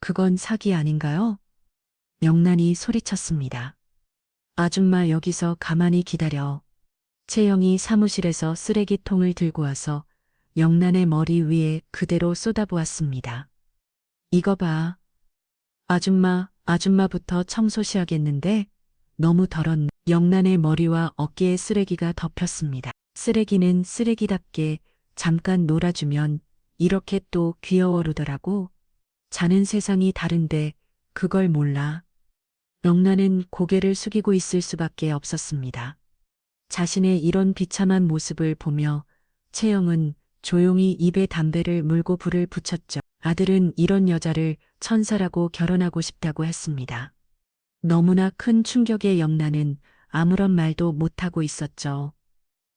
그건 사기 아닌가요? 영란이 소리쳤습니다. 아줌마 여기서 가만히 기다려. 채영이 사무실에서 쓰레기통을 들고 와서 영란의 머리 위에 그대로 쏟아부었습니다. 이거 봐. 아줌마부터 청소시하겠는데 너무 더럽네. 영란의 머리와 어깨에 쓰레기가 덮였습니다. 쓰레기는 쓰레기답게 잠깐 놀아주면 이렇게 또 귀여워르더라고. 자는 세상이 다른데 그걸 몰라. 영란은 고개를 숙이고 있을 수밖에 없었습니다. 자신의 이런 비참한 모습을 보며 채영은 조용히 입에 담배를 물고 불을 붙였죠. 아들은 이런 여자를 천사라고 결혼하고 싶다고 했습니다. 너무나 큰 충격에 영란은 아무런 말도 못하고 있었죠.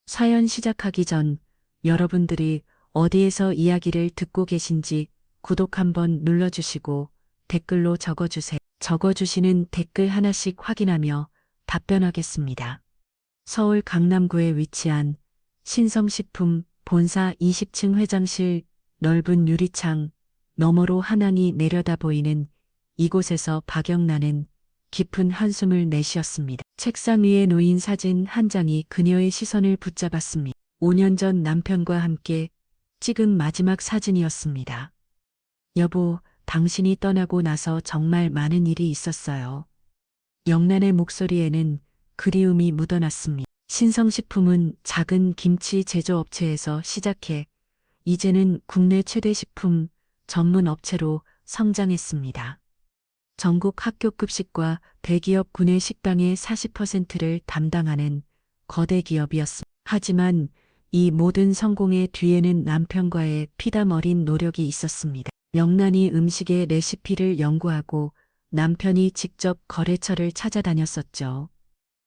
사연 시작하기 전 여러분들이 어디에서 이야기를 듣고 계신지 구독 한번 눌러주시고 댓글로 적어주세요. 적어주시는 댓글 하나씩 확인하며 답변하겠습니다. 서울 강남구에 위치한 신성식품 본사 20층 회장실 넓은 유리창 너머로 한강이 내려다 보이는 이곳에서 박영란은 깊은 한숨을 내쉬었습니다. 책상 위에 놓인 사진 한 장이 그녀의 시선을 붙잡았습니다. 5년 전 남편과 함께 찍은 마지막 사진이었습니다. 여보, 당신이 떠나고 나서 정말 많은 일이 있었어요. 영란의 목소리에는 그리움이 묻어났습니다. 신성식품은 작은 김치 제조업체에서 시작해 이제는 국내 최대 식품 전문 업체로 성장했습니다. 전국 학교급식과 대기업 구내 식당의 40%를 담당하는 거대 기업이었습니다. 하지만 이 모든 성공의 뒤에는 남편과의 피땀 어린 노력이 있었습니다. 영란이 음식의 레시피를 연구하고 남편이 직접 거래처를 찾아다녔었죠.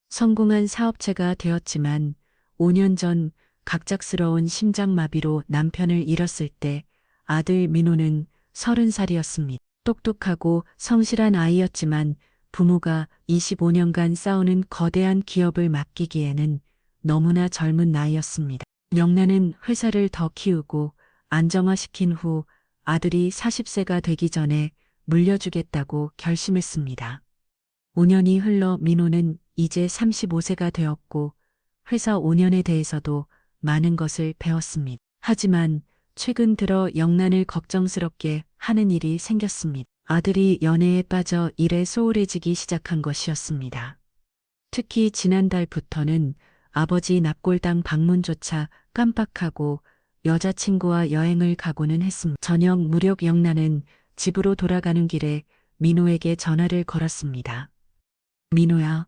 성공한 사업체가 되었지만 5년 전 갑작스러운 심장마비로 남편을 잃었을 때 아들 민호는 30살이었습니다. 똑똑하고 성실한 아이였지만 부모가 25년간 싸우는 거대한 기업을 맡기기에는 너무나 젊은 나이였습니다. 영란은 회사를 더 키우고 안정화시킨 후 아들이 40세가 되기 전에 물려주겠다고 결심했습니다. 5년이 흘러 민호는 이제 35세가 되었고 회사 5년에 대해서도 많은 것을 배웠습니다. 하지만 최근 들어 영란을 걱정스럽게 하는 일이 생겼습니다. 아들이 연애에 빠져 일에 소홀해지기 시작한 것이었습니다. 특히 지난달부터는 아버지 납골당 방문조차 깜빡하고 여자친구와 여행을 가고는 했습니다. 저녁 무렵 영란은 집으로 돌아가는 길에 민호에게 전화를 걸었습니다. 민호야,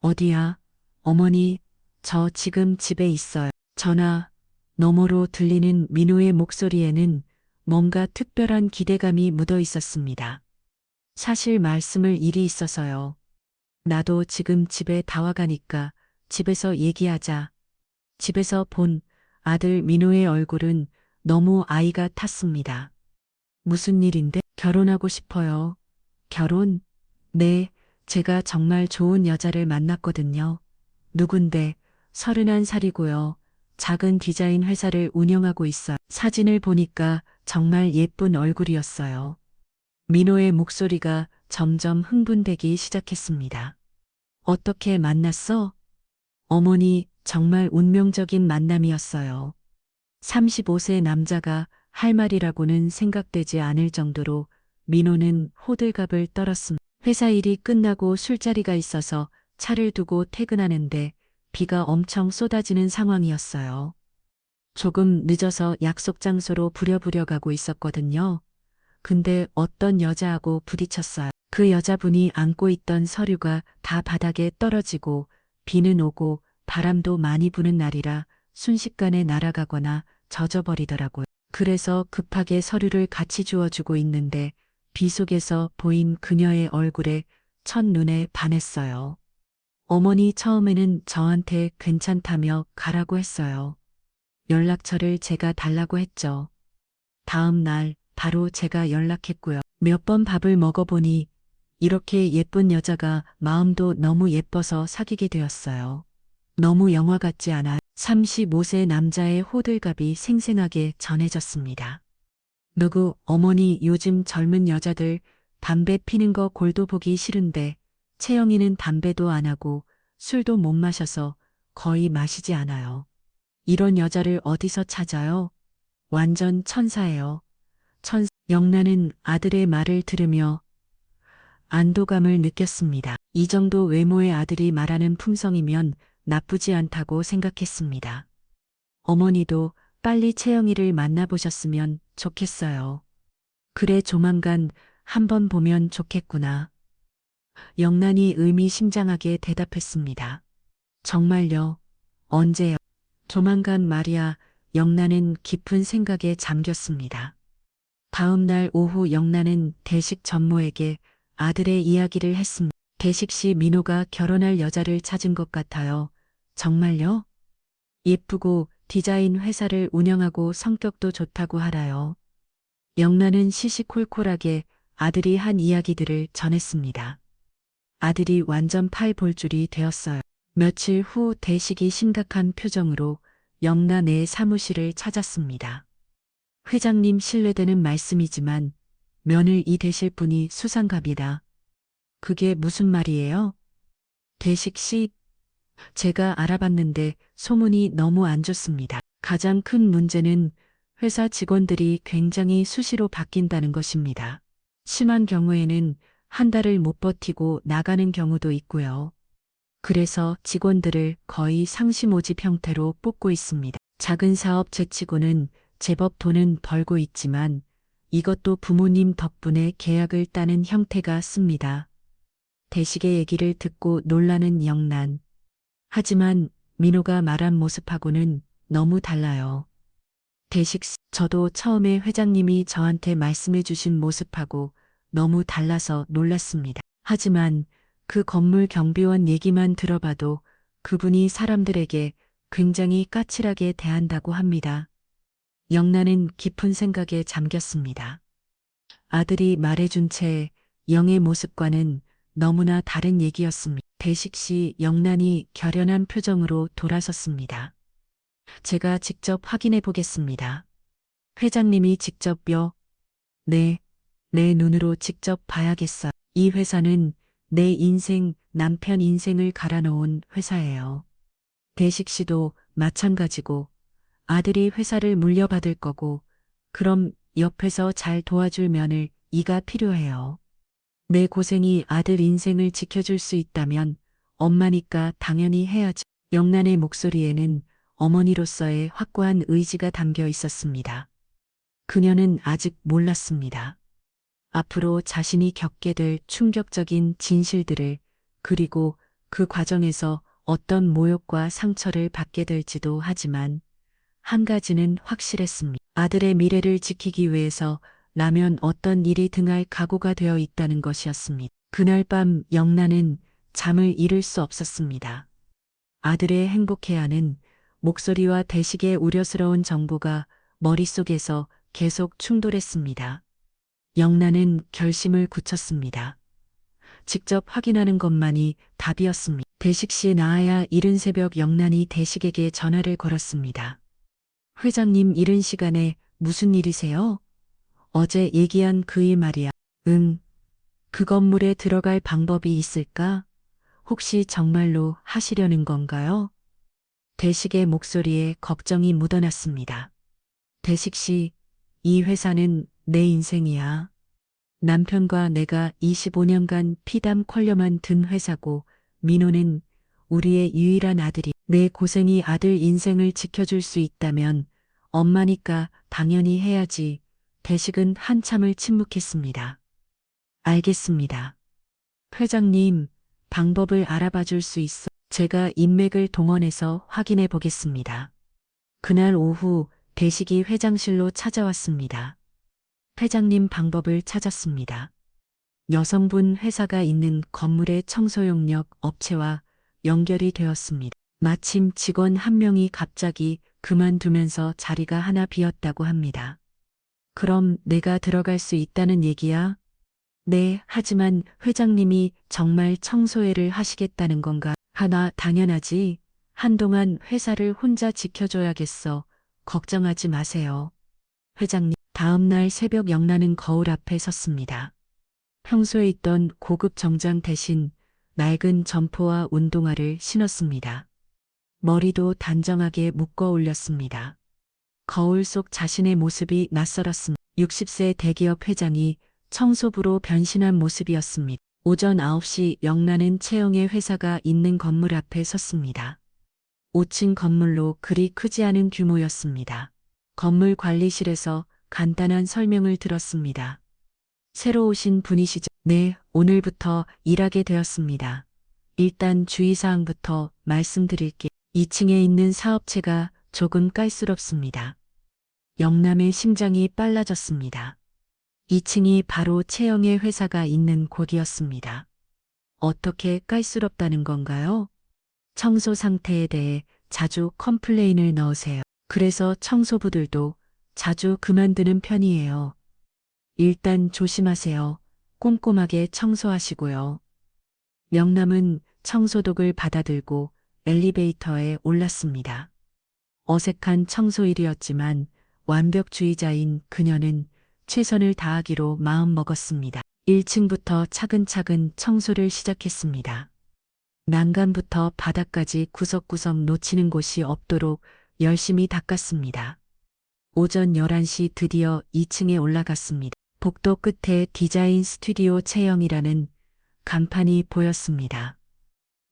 어디야? 어머니, 저 지금 집에 있어요. 전화 너머로 들리는 민호의 목소리에는 뭔가 특별한 기대감이 묻어 있었습니다. 사실 말씀을 일이 있어서요. 나도 지금 집에 다 와가니까 집에서 얘기하자. 집에서 본 아들 민호의 얼굴은 너무 아이가 탔습니다. 무슨 일인데? 결혼하고 싶어요. 결혼? 네, 제가 정말 좋은 여자를 만났거든요. 누군데? 31살이고요. 작은 디자인 회사를 운영하고 있어요. 사진을 보니까 정말 예쁜 얼굴이었어요. 민호의 목소리가 점점 흥분되기 시작했습니다. 어떻게 만났어? 어머니, 정말 운명적인 만남이었어요. 35세 남자가 할 말이라고는 생각되지 않을 정도로 민호는 호들갑을 떨었습니다. 회사 일이 끝나고 술자리가 있어서 차를 두고 퇴근하는데 비가 엄청 쏟아지는 상황이었어요. 조금 늦어서 약속 장소로 부랴부랴 가고 있었거든요. 근데 어떤 여자하고 부딪혔어요. 그 여자분이 안고 있던 서류가 다 바닥에 떨어지고 비는 오고 바람도 많이 부는 날이라 순식간에 날아가거나 젖어버리더라고요. 그래서 급하게 서류를 같이 주워주고 있는데 비 속에서 보인 그녀의 얼굴에 첫눈에 반했어요. 어머니 처음에는 저한테 괜찮다며 가라고 했어요. 연락처를 제가 달라고 했죠. 다음 날 바로 제가 연락했고요. 몇 번 밥을 먹어보니 이렇게 예쁜 여자가 마음도 너무 예뻐서 사귀게 되었어요. 너무 영화 같지 않아? 35세 남자의 호들갑이 생생하게 전해졌습니다. 누구 어머니 요즘 젊은 여자들 담배 피는 거 골도 보기 싫은데 채영이는 담배도 안 하고 술도 못 마셔서 거의 마시지 않아요. 이런 여자를 어디서 찾아요? 완전 천사예요. 영란은 아들의 말을 들으며 안도감을 느꼈습니다. 이 정도 외모의 아들이 말하는 품성이면 나쁘지 않다고 생각했습니다. 어머니도 빨리 채영이를 만나보셨으면 좋겠어요. 그래 조만간 한번 보면 좋겠구나. 영란이 의미심장하게 대답했습니다. 정말요? 언제요? 조만간 말이야. 영란은 깊은 생각에 잠겼습니다. 다음 날 오후 영란은 대식 전무에게 아들의 이야기를 했습니다. 대식 씨 민호가 결혼할 여자를 찾은 것 같아요. 정말요? 예쁘고 디자인 회사를 운영하고 성격도 좋다고 하라요. 영란은 시시콜콜하게 아들이 한 이야기들을 전했습니다. 아들이 완전 팔볼줄이 되었어요. 며칠 후 대식이 심각한 표정으로 영란의 사무실을 찾았습니다. 회장님 실례되는 말씀이지만 며느리 되실 분이 수상갑이다. 그게 무슨 말이에요? 대식 씨, 제가 알아봤는데 소문이 너무 안 좋습니다. 가장 큰 문제는 회사 직원들이 굉장히 수시로 바뀐다는 것입니다. 심한 경우에는 한 달을 못 버티고 나가는 경우도 있고요. 그래서 직원들을 거의 상시 모집 형태로 뽑고 있습니다. 작은 사업 제치고는 제법 돈은 벌고 있지만 이것도 부모님 덕분에 계약을 따는 형태가 씁니다. 대식의 얘기를 듣고 놀라는 영란. 하지만 민호가 말한 모습하고는 너무 달라요. 대식 씨, 저도 처음에 회장님이 저한테 말씀해 주신 모습하고 너무 달라서 놀랐습니다. 하지만 그 건물 경비원 얘기만 들어봐도 그분이 사람들에게 굉장히 까칠하게 대한다고 합니다. 영란은 깊은 생각에 잠겼습니다. 아들이 말해준 채 영의 모습과는 너무나 다른 얘기였습니다. 대식 씨 영란이 결연한 표정으로 돌아섰습니다. 제가 직접 확인해 보겠습니다. 회장님이 직접요? 네, 내 눈으로 직접 봐야겠어요. 이 회사는 내 인생, 남편 인생을 갈아놓은 회사예요. 대식 씨도 마찬가지고 아들이 회사를 물려받을 거고 그럼 옆에서 잘 도와줄 며느리가 필요해요. 내 고생이 아들 인생을 지켜줄 수 있다면 엄마니까 당연히 해야지. 영란의 목소리에는 어머니로서의 확고한 의지가 담겨 있었습니다. 그녀는 아직 몰랐습니다. 앞으로 자신이 겪게 될 충격적인 진실들을 그리고 그 과정에서 어떤 모욕과 상처를 받게 될지도 하지만 한 가지는 확실했습니다. 아들의 미래를 지키기 위해서 라면 어떤 일이 등할 각오가 되어 있다는 것이었습니다. 그날 밤 영란은 잠을 이룰 수 없었습니다. 아들의 행복해하는 목소리와 대식의 우려스러운 정보가 머릿속에서 계속 충돌했습니다. 영란은 결심을 굳혔습니다. 직접 확인하는 것만이 답이었습니다. 대식 씨 나아야 이른 새벽 영란이 대식에게 전화를 걸었습니다. 회장님 이른 시간에 무슨 일이세요? 어제 얘기한 그 일 말이야. 응. 그 건물에 들어갈 방법이 있을까? 혹시 정말로 하시려는 건가요? 대식의 목소리에 걱정이 묻어났습니다. 대식 씨, 이 회사는 내 인생이야. 남편과 내가 25년간 피담 콜려만 든 회사고 민호는 우리의 유일한 아들이 내 고생이 아들 인생을 지켜줄 수 있다면 엄마니까 당연히 해야지. 대식은 한참을 침묵했습니다. 알겠습니다. 회장님, 방법을 알아봐 줄 수 있어. 제가 인맥을 동원해서 확인해 보겠습니다. 그날 오후 대식이 회장실로 찾아왔습니다. 회장님 방법을 찾았습니다. 여성분 회사가 있는 건물의 청소용역 업체와 연결이 되었습니다. 마침 직원 한 명이 갑자기 그만두면서 자리가 하나 비었다고 합니다. 그럼 내가 들어갈 수 있다는 얘기야? 네, 하지만 회장님이 정말 청소회를 하시겠다는 건가? 하나 당연하지. 한동안 회사를 혼자 지켜줘야겠어. 걱정하지 마세요. 회장님, 다음 날 새벽 영란은 거울 앞에 섰습니다. 평소에 있던 고급 정장 대신 낡은 점퍼와 운동화를 신었습니다. 머리도 단정하게 묶어 올렸습니다. 거울 속 자신의 모습이 낯설었습니다. 60세 대기업 회장이 청소부로 변신한 모습이었습니다. 오전 9시 영란은 채영의 회사가 있는 건물 앞에 섰습니다. 5층 건물로 그리 크지 않은 규모였습니다. 건물 관리실에서 간단한 설명을 들었습니다. 새로 오신 분이시죠? 네, 오늘부터 일하게 되었습니다. 일단 주의사항부터 말씀드릴게요. 2층에 있는 사업체가 조금 깔스럽습니다. 영남의 심장이 빨라졌습니다. 2층이 바로 채영의 회사가 있는 곳이었습니다. 어떻게 깔스럽다는 건가요? 청소 상태에 대해 자주 컴플레인을 넣으세요. 그래서 청소부들도 자주 그만두는 편이에요. 일단 조심하세요. 꼼꼼하게 청소하시고요. 영남은 청소독을 받아들고 엘리베이터에 올랐습니다. 어색한 청소일이었지만 완벽주의자인 그녀는 최선을 다하기로 마음먹었습니다. 1층부터 차근차근 청소를 시작했습니다. 난간부터 바닥까지 구석구석 놓치는 곳이 없도록 열심히 닦았습니다. 오전 11시 드디어 2층에 올라갔습니다. 복도 끝에 디자인 스튜디오 채영이라는 간판이 보였습니다.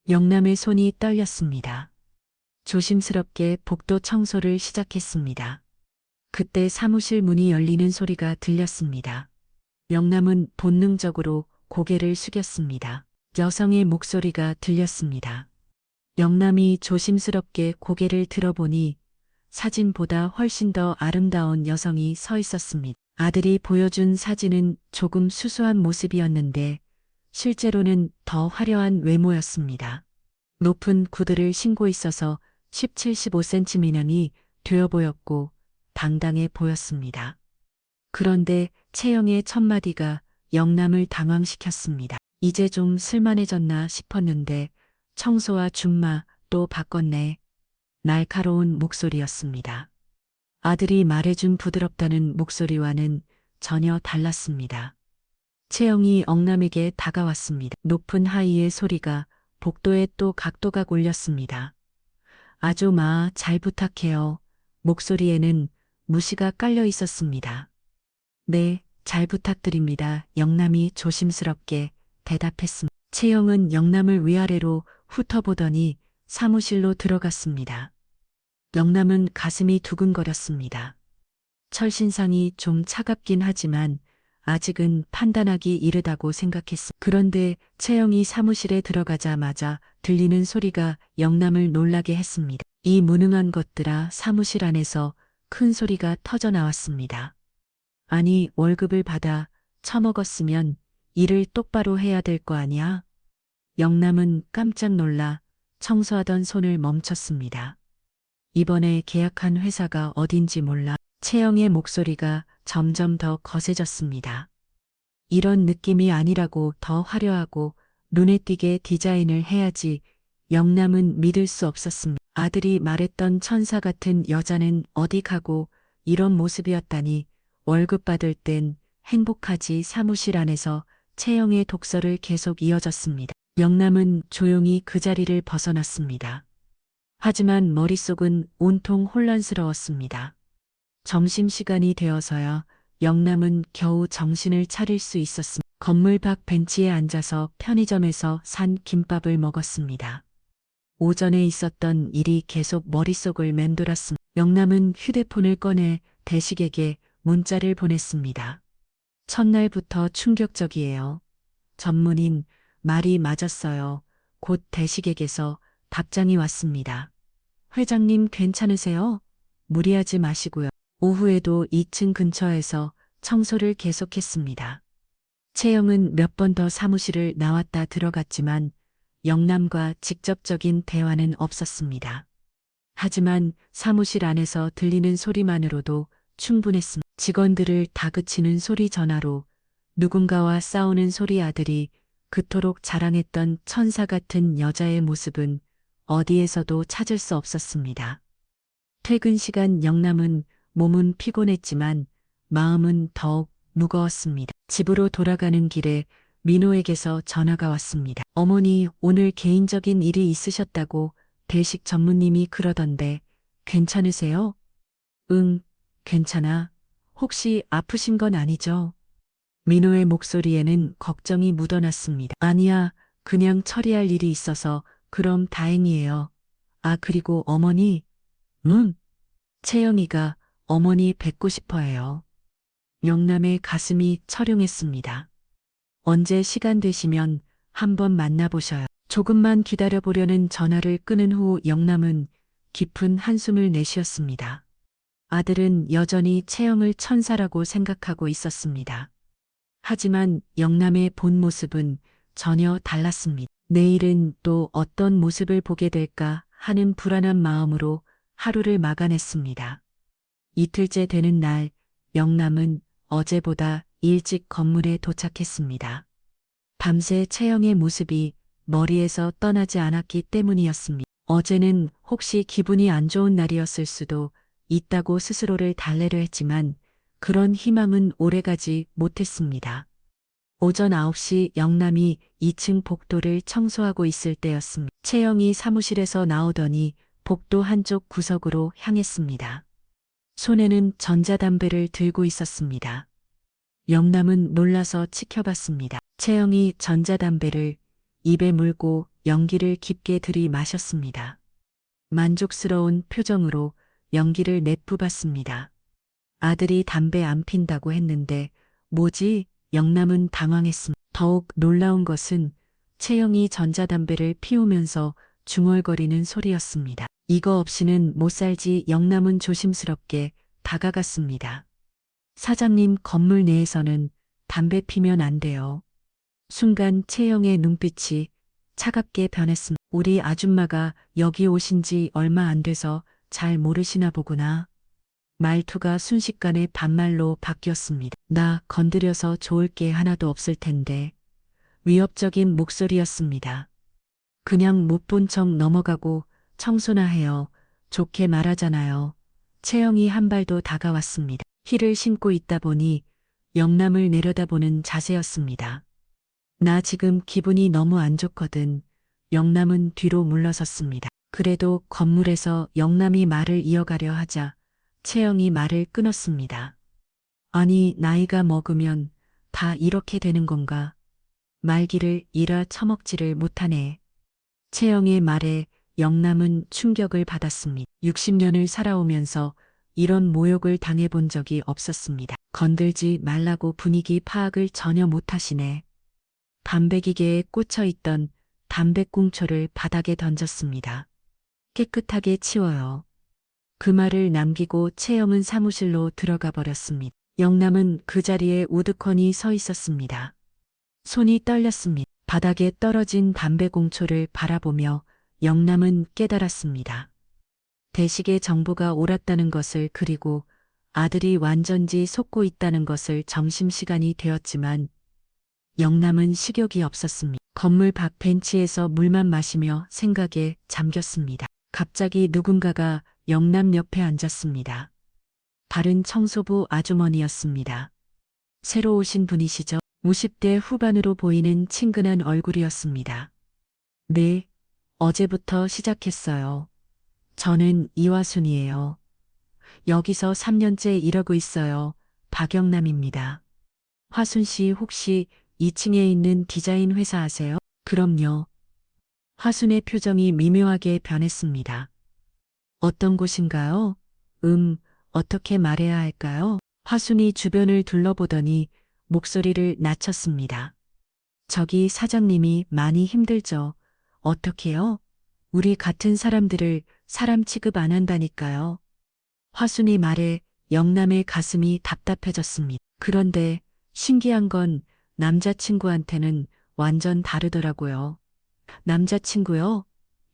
영남의 손이 떨렸습니다. 조심스럽게 복도 청소를 시작했습니다. 그때 사무실 문이 열리는 소리가 들렸습니다. 영남은 본능적으로 고개를 숙였습니다. 여성의 목소리가 들렸습니다. 영남이 조심스럽게 고개를 들어보니 사진보다 훨씬 더 아름다운 여성이 서 있었습니다. 아들이 보여준 사진은 조금 수수한 모습이었는데 실제로는 더 화려한 외모였습니다. 높은 구두를 신고 있어서 17, 15cm 미만이 되어 보였고 당당해 보였습니다. 그런데 채영의 첫마디가 영남을 당황시켰습니다. 이제 좀 쓸만해졌나 싶었는데 청소와 줌마 또 바꿨네. 날카로운 목소리였습니다. 아들이 말해준 부드럽다는 목소리와는 전혀 달랐습니다. 채영이 영남에게 다가왔습니다. 높은 하이의 소리가 복도에 또 각도각 울렸습니다. 아주 잘 부탁해요. 목소리에는 무시가 깔려 있었습니다. 네, 잘 부탁드립니다. 영남이 조심스럽게 대답했습니다. 채영은 영남을 위아래로 훑어보더니 사무실로 들어갔습니다. 영남은 가슴이 두근거렸습니다. 철신상이 좀 차갑긴 하지만 아직은 판단하기 이르다고 생각했습니다. 그런데 채영이 사무실에 들어가자마자 들리는 소리가 영남을 놀라게 했습니다. 이 무능한 것들아. 사무실 안에서 큰 소리가 터져 나왔습니다. 아니, 월급을 받아 처먹었으면 일을 똑바로 해야 될 거 아니야? 영남은 깜짝 놀라 청소하던 손을 멈췄습니다. 이번에 계약한 회사가 어딘지 몰라. 채영의 목소리가 점점 더 거세졌습니다. 이런 느낌이 아니라고 더 화려하고 눈에 띄게 디자인을 해야지. 영남은 믿을 수 없었습니다. 아들이 말했던 천사 같은 여자는 어디 가고 이런 모습이었다니. 월급 받을 땐 행복하지. 사무실 안에서 채영의 독서를 계속 이어졌습니다. 영남은 조용히 그 자리를 벗어났습니다. 하지만 머릿속은 온통 혼란스러웠습니다. 점심시간이 되어서야 영남은 겨우 정신을 차릴 수 있었습니다. 건물 밖 벤치에 앉아서 편의점에서 산 김밥을 먹었습니다. 오전에 있었던 일이 계속 머릿속을 맴돌았습니다. 영남은 휴대폰을 꺼내 대식에게 문자를 보냈습니다. 첫날부터 충격적이에요. 전문인 말이 맞았어요. 곧 대식에게서 답장이 왔습니다. 회장님 괜찮으세요? 무리하지 마시고요. 오후에도 2층 근처에서 청소를 계속했습니다. 채영은 몇 번 더 사무실을 나왔다 들어갔지만 영남과 직접적인 대화는 없었습니다. 하지만 사무실 안에서 들리는 소리만으로도 충분했습니다. 직원들을 다그치는 소리, 전화로 누군가와 싸우는 소리, 아들이 그토록 자랑했던 천사 같은 여자의 모습은 어디에서도 찾을 수 없었습니다. 퇴근 시간 영남은 몸은 피곤했지만 마음은 더욱 무거웠습니다. 집으로 돌아가는 길에 민호에게서 전화가 왔습니다. 어머니, 오늘 개인적인 일이 있으셨다고 대식 전무님이 그러던데 괜찮으세요? 응, 괜찮아. 혹시 아프신 건 아니죠? 민호의 목소리에는 걱정이 묻어났습니다. 아니야, 그냥 처리할 일이 있어서 그럼 다행이에요. 아, 그리고 어머니, 응? 채영이가 어머니 뵙고 싶어 해요. 영남의 가슴이 철용했습니다. 언제 시간 되시면 한번 만나보셔요. 조금만 기다려보려는 전화를 끊은 후 영남은 깊은 한숨을 내쉬었습니다. 아들은 여전히 채영을 천사라고 생각하고 있었습니다. 하지만 영남의 본 모습은 전혀 달랐습니다. 내일은 또 어떤 모습을 보게 될까 하는 불안한 마음으로 하루를 막아냈습니다. 이틀째 되는 날, 영남은 어제보다 일찍 건물에 도착했습니다. 밤새 채영의 모습이 머리에서 떠나지 않았기 때문이었습니다. 어제는 혹시 기분이 안 좋은 날이었을 수도 있다고 스스로를 달래려 했지만 그런 희망은 오래가지 못했습니다. 오전 9시 영남이 2층 복도를 청소하고 있을 때였습니다. 채영이 사무실에서 나오더니 복도 한쪽 구석으로 향했습니다. 손에는 전자담배를 들고 있었습니다. 영남은 놀라서 지켜봤습니다. 채영이 전자담배를 입에 물고 연기를 깊게 들이마셨습니다. 만족스러운 표정으로 연기를 내뿜었습니다. 아들이 담배 안 핀다고 했는데 뭐지? 영남은 당황했습니다. 더욱 놀라운 것은 채영이 전자담배를 피우면서 중얼거리는 소리였습니다. 이거 없이는 못 살지. 영남은 조심스럽게 다가갔습니다. 사장님, 건물 내에서는 담배 피면 안 돼요. 순간 채영의 눈빛이 차갑게 변했습니다. 우리 아줌마가 여기 오신 지 얼마 안 돼서 잘 모르시나 보구나. 말투가 순식간에 반말로 바뀌었습니다. 나 건드려서 좋을 게 하나도 없을 텐데. 위협적인 목소리였습니다. 그냥 못 본 척 넘어가고 청소나 해요. 좋게 말하잖아요. 채영이 한 발도 다가왔습니다. 힐을 신고 있다 보니 영남을 내려다보는 자세였습니다. 나 지금 기분이 너무 안 좋거든. 영남은 뒤로 물러섰습니다. 그래도 건물에서 영남이 말을 이어가려 하자 채영이 말을 끊었습니다. 아니, 나이가 먹으면 다 이렇게 되는 건가? 말기를 잃어 처먹지를 못하네. 채영의 말에 영남은 충격을 받았습니다. 60년을 살아오면서 이런 모욕을 당해본 적이 없었습니다. 건들지 말라고 분위기 파악을 전혀 못하시네. 담배기계에 꽂혀있던 담배꽁초를 바닥에 던졌습니다. 깨끗하게 치워요. 그 말을 남기고 채영은 사무실로 들어가 버렸습니다. 영남은 그 자리에 우두커니 서 있었습니다. 손이 떨렸습니다. 바닥에 떨어진 담배꽁초를 바라보며 영남은 깨달았습니다. 대식의 정보가 옳았다는 것을, 그리고 아들이 완전지 속고 있다는 것을. 점심시간이 되었지만 영남은 식욕이 없었습니다. 건물 밖 벤치에서 물만 마시며 생각에 잠겼습니다. 갑자기 누군가가 영남 옆에 앉았습니다. 바른 청소부 아주머니였습니다. 새로 오신 분이시죠? 50대 후반으로 보이는 친근한 얼굴이었습니다. 네, 어제부터 시작했어요. 저는 이화순이에요. 여기서 3년째 일하고 있어요. 박영남입니다. 화순 씨 혹시 2층에 있는 디자인 회사 아세요? 그럼요. 화순의 표정이 미묘하게 변했습니다. 어떤 곳인가요? 어떻게 말해야 할까요? 화순이 주변을 둘러보더니 목소리를 낮췄습니다. 저기 사장님이 많이 힘들죠. 어떻게요? 우리 같은 사람들을 사람 취급 안 한다니까요. 화순이 말에 영남의 가슴이 답답해졌습니다. 그런데 신기한 건 남자친구한테는 완전 다르더라고요. 남자친구요?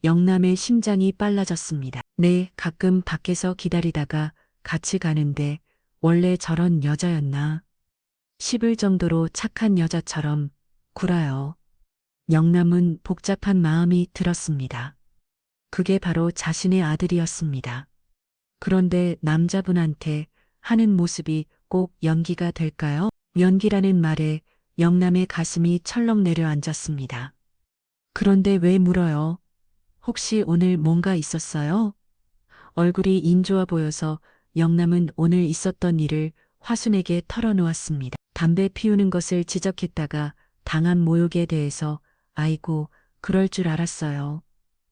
영남의 심장이 빨라졌습니다. 네, 가끔 밖에서 기다리다가 같이 가는데 원래 저런 여자였나? 싶을 정도로 착한 여자처럼 굴어요. 영남은 복잡한 마음이 들었습니다. 그게 바로 자신의 아들이었습니다. 그런데 남자분한테 하는 모습이 꼭 연기가 될까요? 연기라는 말에 영남의 가슴이 철렁 내려앉았습니다. 그런데 왜 물어요? 혹시 오늘 뭔가 있었어요? 얼굴이 인조아 보여서 영남은 오늘 있었던 일을 화순에게 털어놓았습니다. 담배 피우는 것을 지적했다가 당한 모욕에 대해서 아이고, 그럴 줄 알았어요.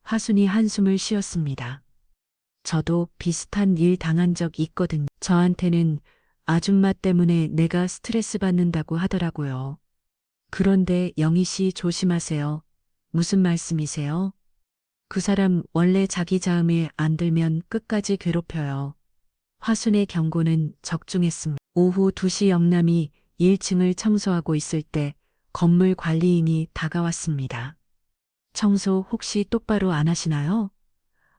화순이 한숨을 쉬었습니다. 저도 비슷한 일 당한 적 있거든요. 저한테는 아줌마 때문에 내가 스트레스 받는다고 하더라고요. 그런데 영희 씨 조심하세요. 무슨 말씀이세요? 그 사람 원래 자기 자음에 안 들면 끝까지 괴롭혀요. 화순의 경고는 적중했습니다. 오후 2시 영남이 1층을 청소하고 있을 때 건물 관리인이 다가왔습니다. 청소 혹시 똑바로 안 하시나요?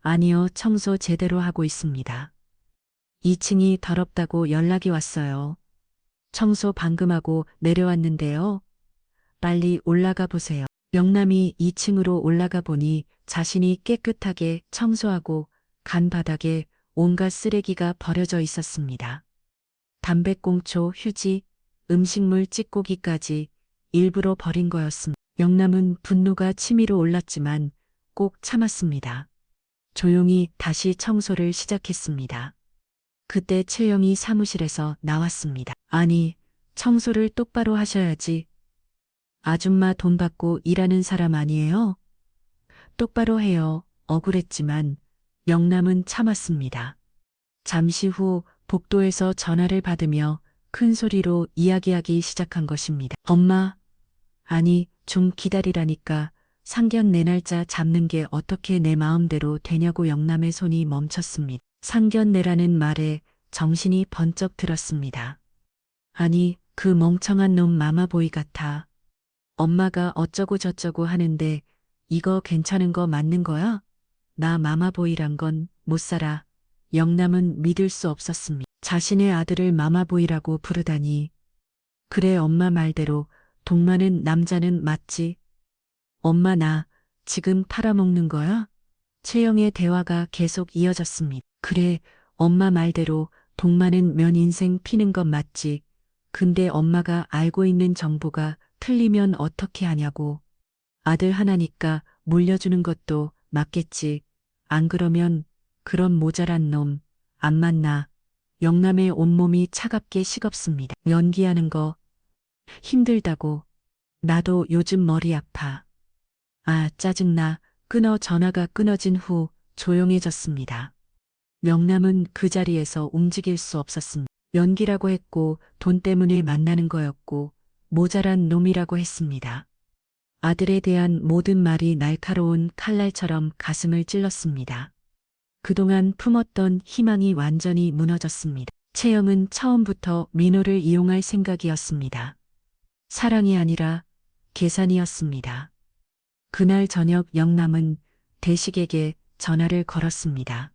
아니요, 청소 제대로 하고 있습니다. 2층이 더럽다고 연락이 왔어요. 청소 방금 하고 내려왔는데요. 빨리 올라가 보세요. 영남이 2층으로 올라가 보니 자신이 깨끗하게 청소하고 간 바닥에 온갖 쓰레기가 버려져 있었습니다. 담배꽁초, 휴지, 음식물 찌꺼기까지 일부러 버린 거였습니다. 영남은 분노가 치밀어 올랐지만 꼭 참았습니다. 조용히 다시 청소를 시작했습니다. 그때 채영이 사무실에서 나왔습니다. 아니, 청소를 똑바로 하셔야지. 아줌마 돈 받고 일하는 사람 아니에요? 똑바로 해요. 억울했지만 영남은 참았습니다. 잠시 후 복도에서 전화를 받으며 큰 소리로 이야기하기 시작한 것입니다. 엄마, 아니, 좀 기다리라니까. 상견례 날짜 잡는 게 어떻게 내 마음대로 되냐고. 영남의 손이 멈췄습니다. 상견례라는 말에 정신이 번쩍 들었습니다. 아니, 그 멍청한 놈 마마보이 같아. 엄마가 어쩌고 저쩌고 하는데 이거 괜찮은 거 맞는 거야? 나 마마보이란 건 못 살아. 영남은 믿을 수 없었습니다. 자신의 아들을 마마보이라고 부르다니. 그래, 엄마 말대로 돈 많은 남자는 맞지. 엄마, 나 지금 팔아먹는 거야? 채영의 대화가 계속 이어졌습니다. 그래, 엄마 말대로 돈 많은 면 인생 피는 건 맞지. 근데 엄마가 알고 있는 정보가 틀리면 어떻게 하냐고. 아들 하나니까 물려주는 것도 맞겠지. 안 그러면 그런 모자란 놈 안 만나. 영남의 온몸이 차갑게 식었습니다. 연기하는 거 힘들다고. 나도 요즘 머리 아파. 아, 짜증나. 끊어. 전화가 끊어진 후 조용해졌습니다. 영남은 그 자리에서 움직일 수 없었습니다. 연기라고 했고 돈 때문에 만나는 거였고 모자란 놈이라고 했습니다. 아들에 대한 모든 말이 날카로운 칼날처럼 가슴을 찔렀습니다. 그동안 품었던 희망이 완전히 무너졌습니다. 채영은 처음부터 민호를 이용할 생각이었습니다. 사랑이 아니라 계산이었습니다. 그날 저녁 영남은 대식에게 전화를 걸었습니다.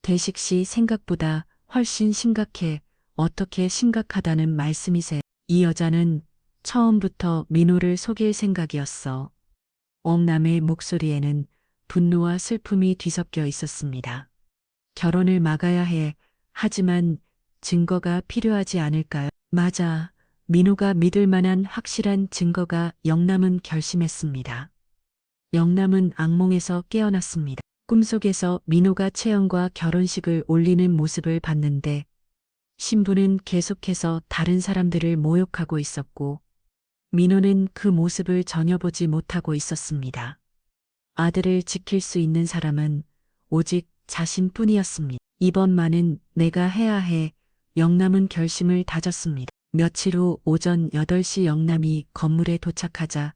대식 씨, 생각보다 훨씬 심각해. 어떻게 심각하다는 말씀이세요? 이 여자는 처음부터 민호를 속일 생각이었어. 영남의 목소리에는 분노와 슬픔이 뒤섞여 있었습니다. 결혼을 막아야 해. 하지만 증거가 필요하지 않을까요? 맞아. 민호가 믿을 만한 확실한 증거가. 영남은 결심했습니다. 영남은 악몽에서 깨어났습니다. 꿈속에서 민호가 채영과 결혼식을 올리는 모습을 봤는데 신부는 계속해서 다른 사람들을 모욕하고 있었고 민호는 그 모습을 전혀 보지 못하고 있었습니다. 아들을 지킬 수 있는 사람은 오직 자신뿐이었습니다. 이번만은 내가 해야 해. 영남은 결심을 다졌습니다. 며칠 후 오전 8시 영남이 건물에 도착하자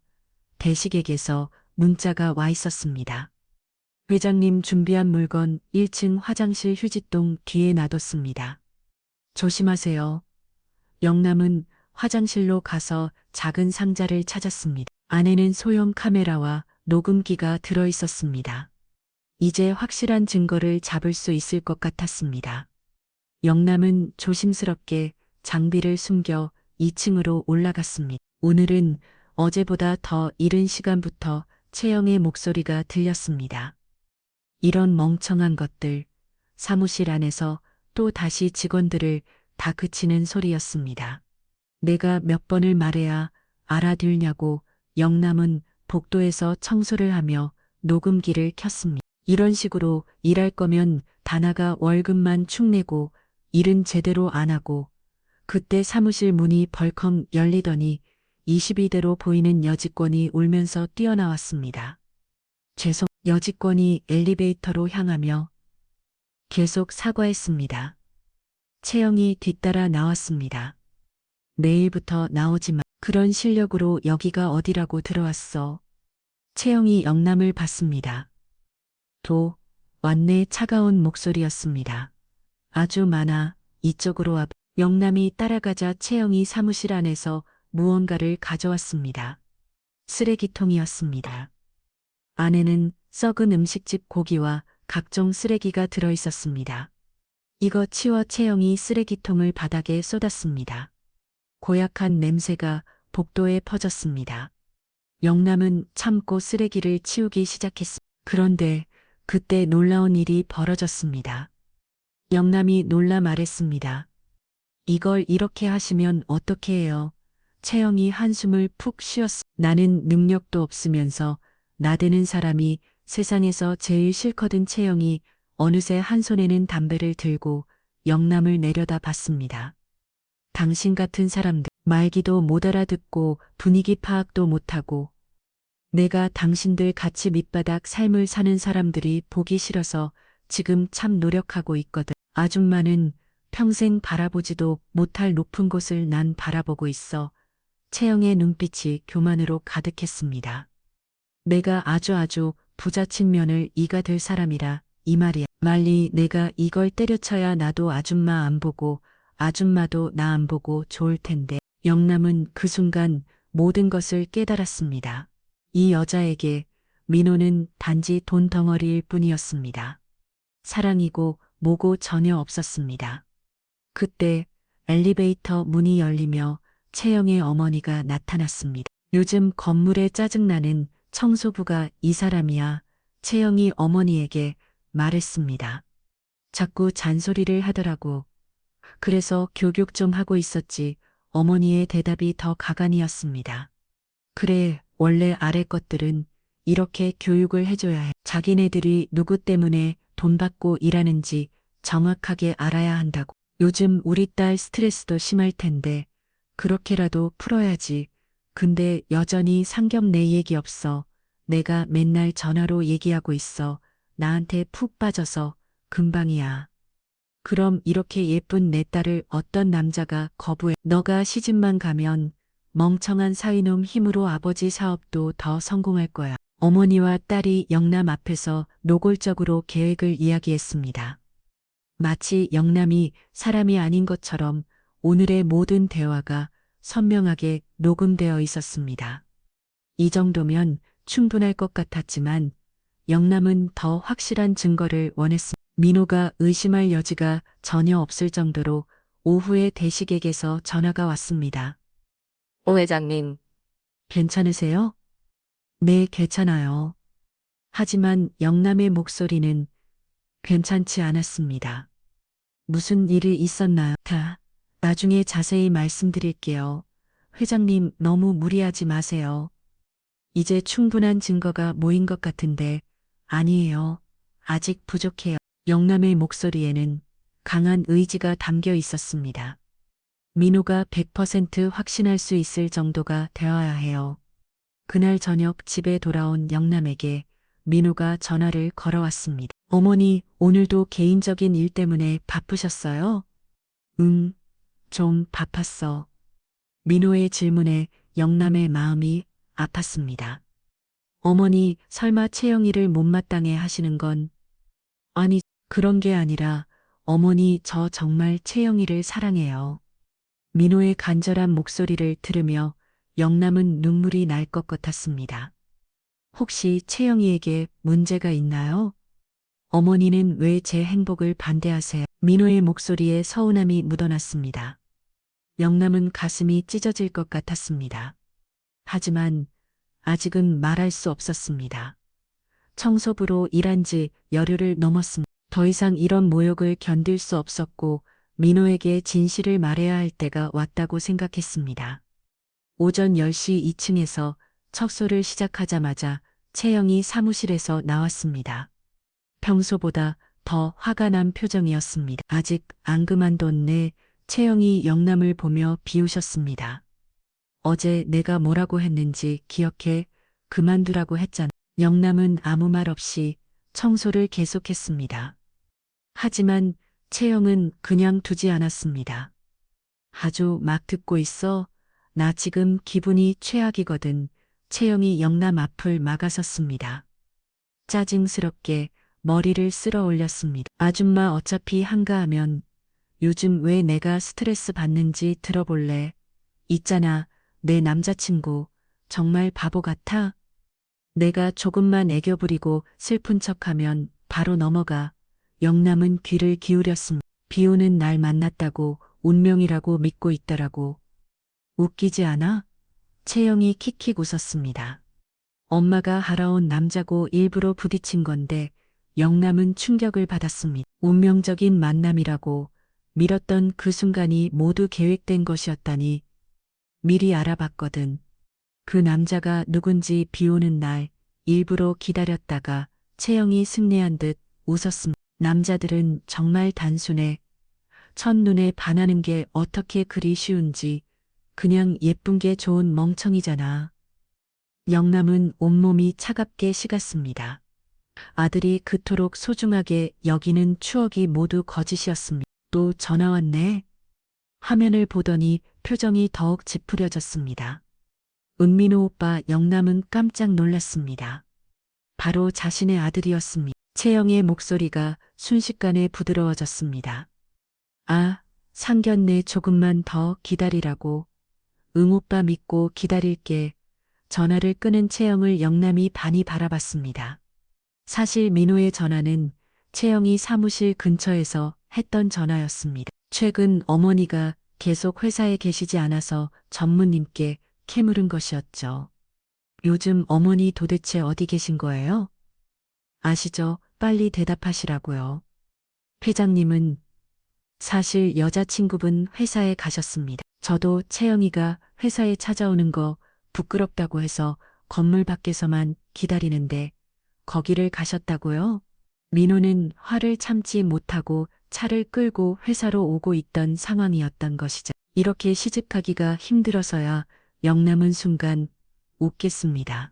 대식에게서 문자가 와 있었습니다. 회장님 준비한 물건 1층 화장실 휴지통 뒤에 놔뒀습니다. 조심하세요. 영남은 화장실로 가서 작은 상자를 찾았습니다. 안에는 소형 카메라와 녹음기가 들어 있었습니다. 이제 확실한 증거를 잡을 수 있을 것 같았습니다. 영남은 조심스럽게 장비를 숨겨 2층으로 올라갔습니다. 오늘은 어제보다 더 이른 시간부터 채영의 목소리가 들렸습니다. 이런 멍청한 것들. 사무실 안에서 또 다시 직원들을 다 그치는 소리였습니다. 내가 몇 번을 말해야 알아들냐고 영남은 복도에서 청소를 하며 녹음기를 켰습니다. 이런 식으로 일할 거면 다나가 월급만 축 내고 일은 제대로 안 하고. 그때 사무실 문이 벌컥 열리더니 22대로 보이는 여직원이 울면서 뛰어나왔습니다. 여직원이 엘리베이터로 향하며 계속 사과했습니다. 채영이 뒤따라 나왔습니다. 내일부터 나오지 마. 그런 실력으로 여기가 어디라고 들어왔어. 채영이 영남을 봤습니다. 왔네. 차가운 목소리였습니다. 아주 많아. 이쪽으로 와. 영남이 따라가자 채영이 사무실 안에서 무언가를 가져왔습니다. 쓰레기통이었습니다. 안에는 썩은 음식집 고기와 각종 쓰레기가 들어있었습니다. 이거 치워. 채영이 쓰레기통을 바닥에 쏟았습니다. 고약한 냄새가 복도에 퍼졌습니다. 영남은 참고 쓰레기를 치우기 시작했습니다. 그런데 그때 놀라운 일이 벌어졌습니다. 영남이 놀라 말했습니다. 이걸 이렇게 하시면 어떻게 해요? 채영이 한숨을 푹 쉬었습니다. 나는 능력도 없으면서 나대는 사람이 세상에서 제일 싫거든. 채영이 어느새 한 손에는 담배를 들고 영남을 내려다 봤습니다. 당신 같은 사람들 말기도 못 알아듣고 분위기 파악도 못하고 내가 당신들 같이 밑바닥 삶을 사는 사람들이 보기 싫어서 지금 참 노력하고 있거든. 아줌마는 평생 바라보지도 못할 높은 곳을 난 바라보고 있어. 채영의 눈빛이 교만으로 가득했습니다. 내가 아주 부잣집 며느리 이가 될 사람이라 이 말이야. 말리 내가 이걸 때려쳐야 나도 아줌마 안 보고 아줌마도 나 안 보고 좋을 텐데. 영남은 그 순간 모든 것을 깨달았습니다. 이 여자에게 민호는 단지 돈 덩어리일 뿐이었습니다. 사랑이고 뭐고 전혀 없었습니다. 그때 엘리베이터 문이 열리며 채영의 어머니가 나타났습니다. 요즘 건물에 짜증나는 청소부가 이 사람이야. 채영이 어머니에게 말했습니다. 자꾸 잔소리를 하더라고. 그래서 교육 좀 하고 있었지. 어머니의 대답이 더 가관이었습니다. 그래, 원래 아래 것들은 이렇게 교육을 해줘야 해. 자기네들이 누구 때문에 돈 받고 일하는지 정확하게 알아야 한다고. 요즘 우리 딸 스트레스도 심할 텐데 그렇게라도 풀어야지. 근데 여전히 상견 내 얘기 없어. 내가 맨날 전화로 얘기하고 있어. 나한테 푹 빠져서 금방이야. 그럼 이렇게 예쁜 내 딸을 어떤 남자가 거부해. 너가 시집만 가면 멍청한 사위놈 힘으로 아버지 사업도 더 성공할 거야. 어머니와 딸이 영남 앞에서 노골적으로 계획을 이야기했습니다. 마치 영남이 사람이 아닌 것처럼 오늘의 모든 대화가 선명하게 녹음되어 있었습니다. 이 정도면 충분할 것 같았지만 영남은 더 확실한 증거를 원했습니다. 민호가 의심할 여지가 전혀 없을 정도로 오후에 대식에게서 전화가 왔습니다. 오 회장님, 괜찮으세요? 네, 괜찮아요. 하지만 영남의 목소리는 괜찮지 않았습니다. 무슨 일이 있었나요? 나중에 자세히 말씀드릴게요. 회장님, 너무 무리하지 마세요. 이제 충분한 증거가 모인 것 같은데, 아니에요. 아직 부족해요. 영남의 목소리에는 강한 의지가 담겨 있었습니다. 민호가 100% 확신할 수 있을 정도가 되어야 해요. 그날 저녁 집에 돌아온 영남에게 민호가 전화를 걸어왔습니다. 어머니, 오늘도 개인적인 일 때문에 바쁘셨어요? 응, 좀 바빴어. 민호의 질문에 영남의 마음이 아팠습니다. 어머니, 설마 채영이를 못마땅해 하시는 건? 아니, 그런 게 아니라 어머니, 저 정말 채영이를 사랑해요. 민호의 간절한 목소리를 들으며 영남은 눈물이 날 것 같았습니다. 혹시 채영이에게 문제가 있나요? 어머니는 왜 제 행복을 반대하세요? 민호의 목소리에 서운함이 묻어났습니다. 영남은 가슴이 찢어질 것 같았습니다. 하지만 아직은 말할 수 없었습니다. 청소부로 일한 지 열흘을 넘었습니다. 더 이상 이런 모욕을 견딜 수 없었고 민호에게 진실을 말해야 할 때가 왔다고 생각했습니다. 오전 10시 2층에서 척소를 시작하자마자 채영이 사무실에서 나왔습니다. 평소보다 더 화가 난 표정이었습니다. 아직 안 그만뒀네. 채영이 영남을 보며 비웃었습니다. 어제 내가 뭐라고 했는지 기억해? 그만두라고 했잖아. 영남은 아무 말 없이 청소를 계속했습니다. 하지만 채영은 그냥 두지 않았습니다. 아주 막 듣고 있어. 나 지금 기분이 최악이거든. 채영이 영남 앞을 막아섰습니다. 짜증스럽게 머리를 쓸어 올렸습니다. 아줌마 어차피 한가하면 요즘 왜 내가 스트레스 받는지 들어볼래? 있잖아, 내 남자친구 정말 바보 같아? 내가 조금만 애교 부리고 슬픈 척하면 바로 넘어가. 영남은 귀를 기울였습니다. 비 오는 날 만났다고 운명이라고 믿고 있더라고. 웃기지 않아? 채영이 킥킥 웃었습니다. 엄마가 알아온 남자고 일부러 부딪힌 건데 영남은 충격을 받았습니다. 운명적인 만남이라고 밀었던 그 순간이 모두 계획된 것이었다니. 미리 알아봤거든. 그 남자가 누군지 비 오는 날 일부러 기다렸다가 채영이 승리한 듯 웃었습니다. 남자들은 정말 단순해. 첫눈에 반하는 게 어떻게 그리 쉬운지. 그냥 예쁜 게 좋은 멍청이잖아. 영남은 온몸이 차갑게 식었습니다. 아들이 그토록 소중하게 여기는 추억이 모두 거짓이었습니다. 또 전화 왔네. 화면을 보더니 표정이 더욱 찌푸려졌습니다. 은민호 오빠. 영남은 깜짝 놀랐습니다. 바로 자신의 아들이었습니다. 채영의 목소리가 순식간에 부드러워졌습니다. 아, 상견례 조금만 더 기다리라고. 응 오빠 믿고 기다릴게. 전화를 끊은 채영을 영남이 반이 바라봤습니다. 사실 민호의 전화는 채영이 사무실 근처에서 했던 전화였습니다. 최근 어머니가 계속 회사에 계시지 않아서 전무님께 캐물은 것이었죠. 요즘 어머니 도대체 어디 계신 거예요? 아시죠? 빨리 대답하시라고요. 회장님은 사실 여자친구분 회사에 가셨습니다. 저도 채영이가 회사에 찾아오는 거 부끄럽다고 해서 건물 밖에서만 기다리는데 거기를 가셨다고요? 민호는 화를 참지 못하고 차를 끌고 회사로 오고 있던 상황이었던 것이죠. 이렇게 시집가기가 힘들어서야 영남은 순간 웃겠습니다.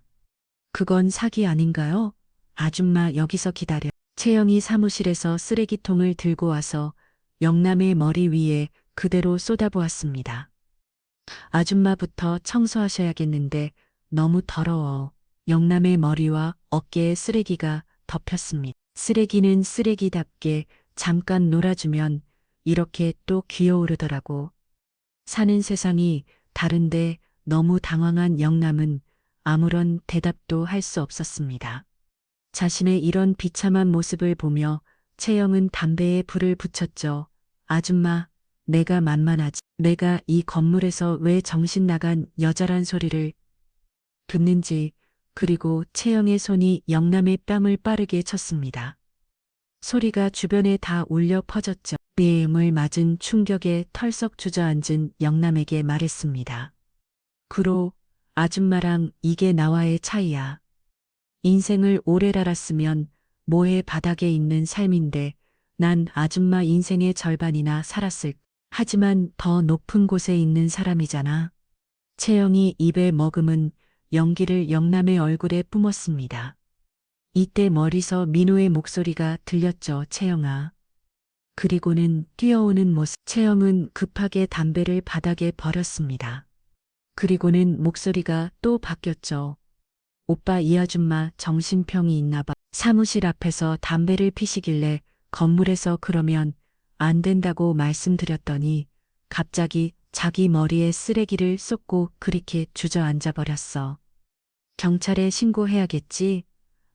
그건 사기 아닌가요? 아줌마 여기서 기다려. 채영이 사무실에서 쓰레기통을 들고 와서 영남의 머리 위에 그대로 쏟아부었습니다. 아줌마부터 청소하셔야겠는데 너무 더러워. 영남의 머리와 어깨에 쓰레기가 덮였습니다. 쓰레기는 쓰레기답게 잠깐 놀아주면 이렇게 또 기어오르더라고. 사는 세상이 다른데 너무 당황한 영남은 아무런 대답도 할 수 없었습니다. 자신의 이런 비참한 모습을 보며 채영은 담배에 불을 붙였죠. 아줌마, 내가 만만하지. 내가 이 건물에서 왜 정신 나간 여자란 소리를 듣는지. 그리고 채영의 손이 영남의 뺨을 빠르게 쳤습니다. 소리가 주변에 다 울려 퍼졌죠. 뺨을 맞은 충격에 털썩 주저앉은 영남에게 말했습니다. 그로 아줌마랑 이게 나와의 차이야. 인생을 오래 살았으면 뭐해 바닥에 있는 삶인데 난 아줌마 인생의 절반이나 살았을. 하지만 더 높은 곳에 있는 사람이잖아. 채영이 입에 머금은 연기를 영남의 얼굴에 뿜었습니다. 이때 멀리서 민호의 목소리가 들렸죠. 채영아. 그리고는 뛰어오는 모습. 채영은 급하게 담배를 바닥에 버렸습니다. 그리고는 목소리가 또 바뀌었죠. 오빠 이 아줌마 정신병이 있나 봐. 사무실 앞에서 담배를 피시길래 건물에서 그러면 안 된다고 말씀드렸더니 갑자기 자기 머리에 쓰레기를 쏟고 그렇게 주저앉아 버렸어. 경찰에 신고해야겠지?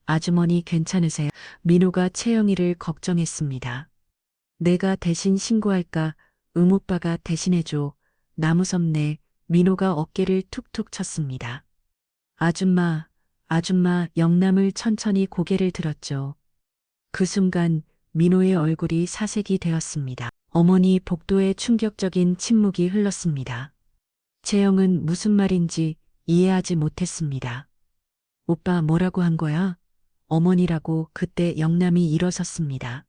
아주머니 괜찮으세요? 민호가 채영이를 걱정했습니다. 내가 대신 신고할까? 응 오빠가 대신해줘. 나 무섭네. 민호가 어깨를 툭툭 쳤습니다. 아줌마, 아줌마. 영남을 천천히 고개를 들었죠. 그 순간 민호의 얼굴이 사색이 되었습니다. 어머니 복도에 충격적인 침묵이 흘렀습니다. 채영은 무슨 말인지 이해하지 못했습니다. 오빠 뭐라고 한 거야? 어머니라고 그때 영남이 일어섰습니다.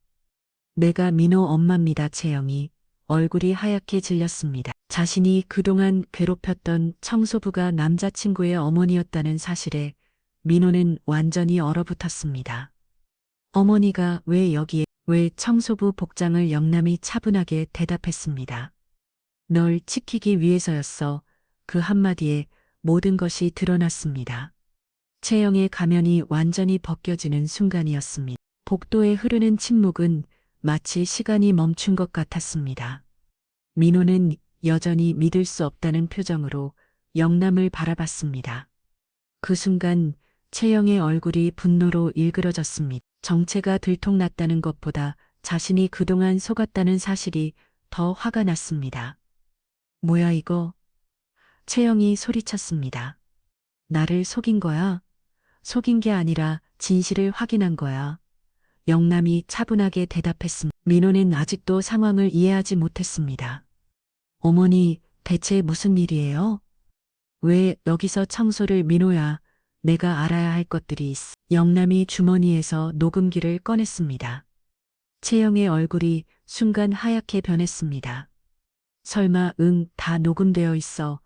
내가 민호 엄마입니다. 채영이 얼굴이 하얗게 질렸습니다. 자신이 그동안 괴롭혔던 청소부가 남자친구의 어머니였다는 사실에 민호는 완전히 얼어붙었습니다. 어머니가 왜 여기에, 왜 청소부 복장을 영남이 차분하게 대답했습니다. 널 지키기 위해서였어. 그 한마디에 모든 것이 드러났습니다. 채영의 가면이 완전히 벗겨지는 순간이었습니다. 복도에 흐르는 침묵은 마치 시간이 멈춘 것 같았습니다. 민호는 여전히 믿을 수 없다는 표정으로 영남을 바라봤습니다. 그 순간 채영의 얼굴이 분노로 일그러졌습니다. 정체가 들통났다는 것보다 자신이 그동안 속았다는 사실이 더 화가 났습니다. 뭐야 이거? 채영이 소리쳤습니다. 나를 속인 거야? 속인 게 아니라 진실을 확인한 거야. 영남이 차분하게 대답했습니다. 민호는 아직도 상황을 이해하지 못했습니다. 어머니, 대체 무슨 일이에요? 왜 여기서 청소를 민호야? 내가 알아야 할 것들이 있어. 영남이 주머니에서 녹음기를 꺼냈습니다. 채영의 얼굴이 순간 하얗게 변했습니다. 설마 다 녹음되어 있어.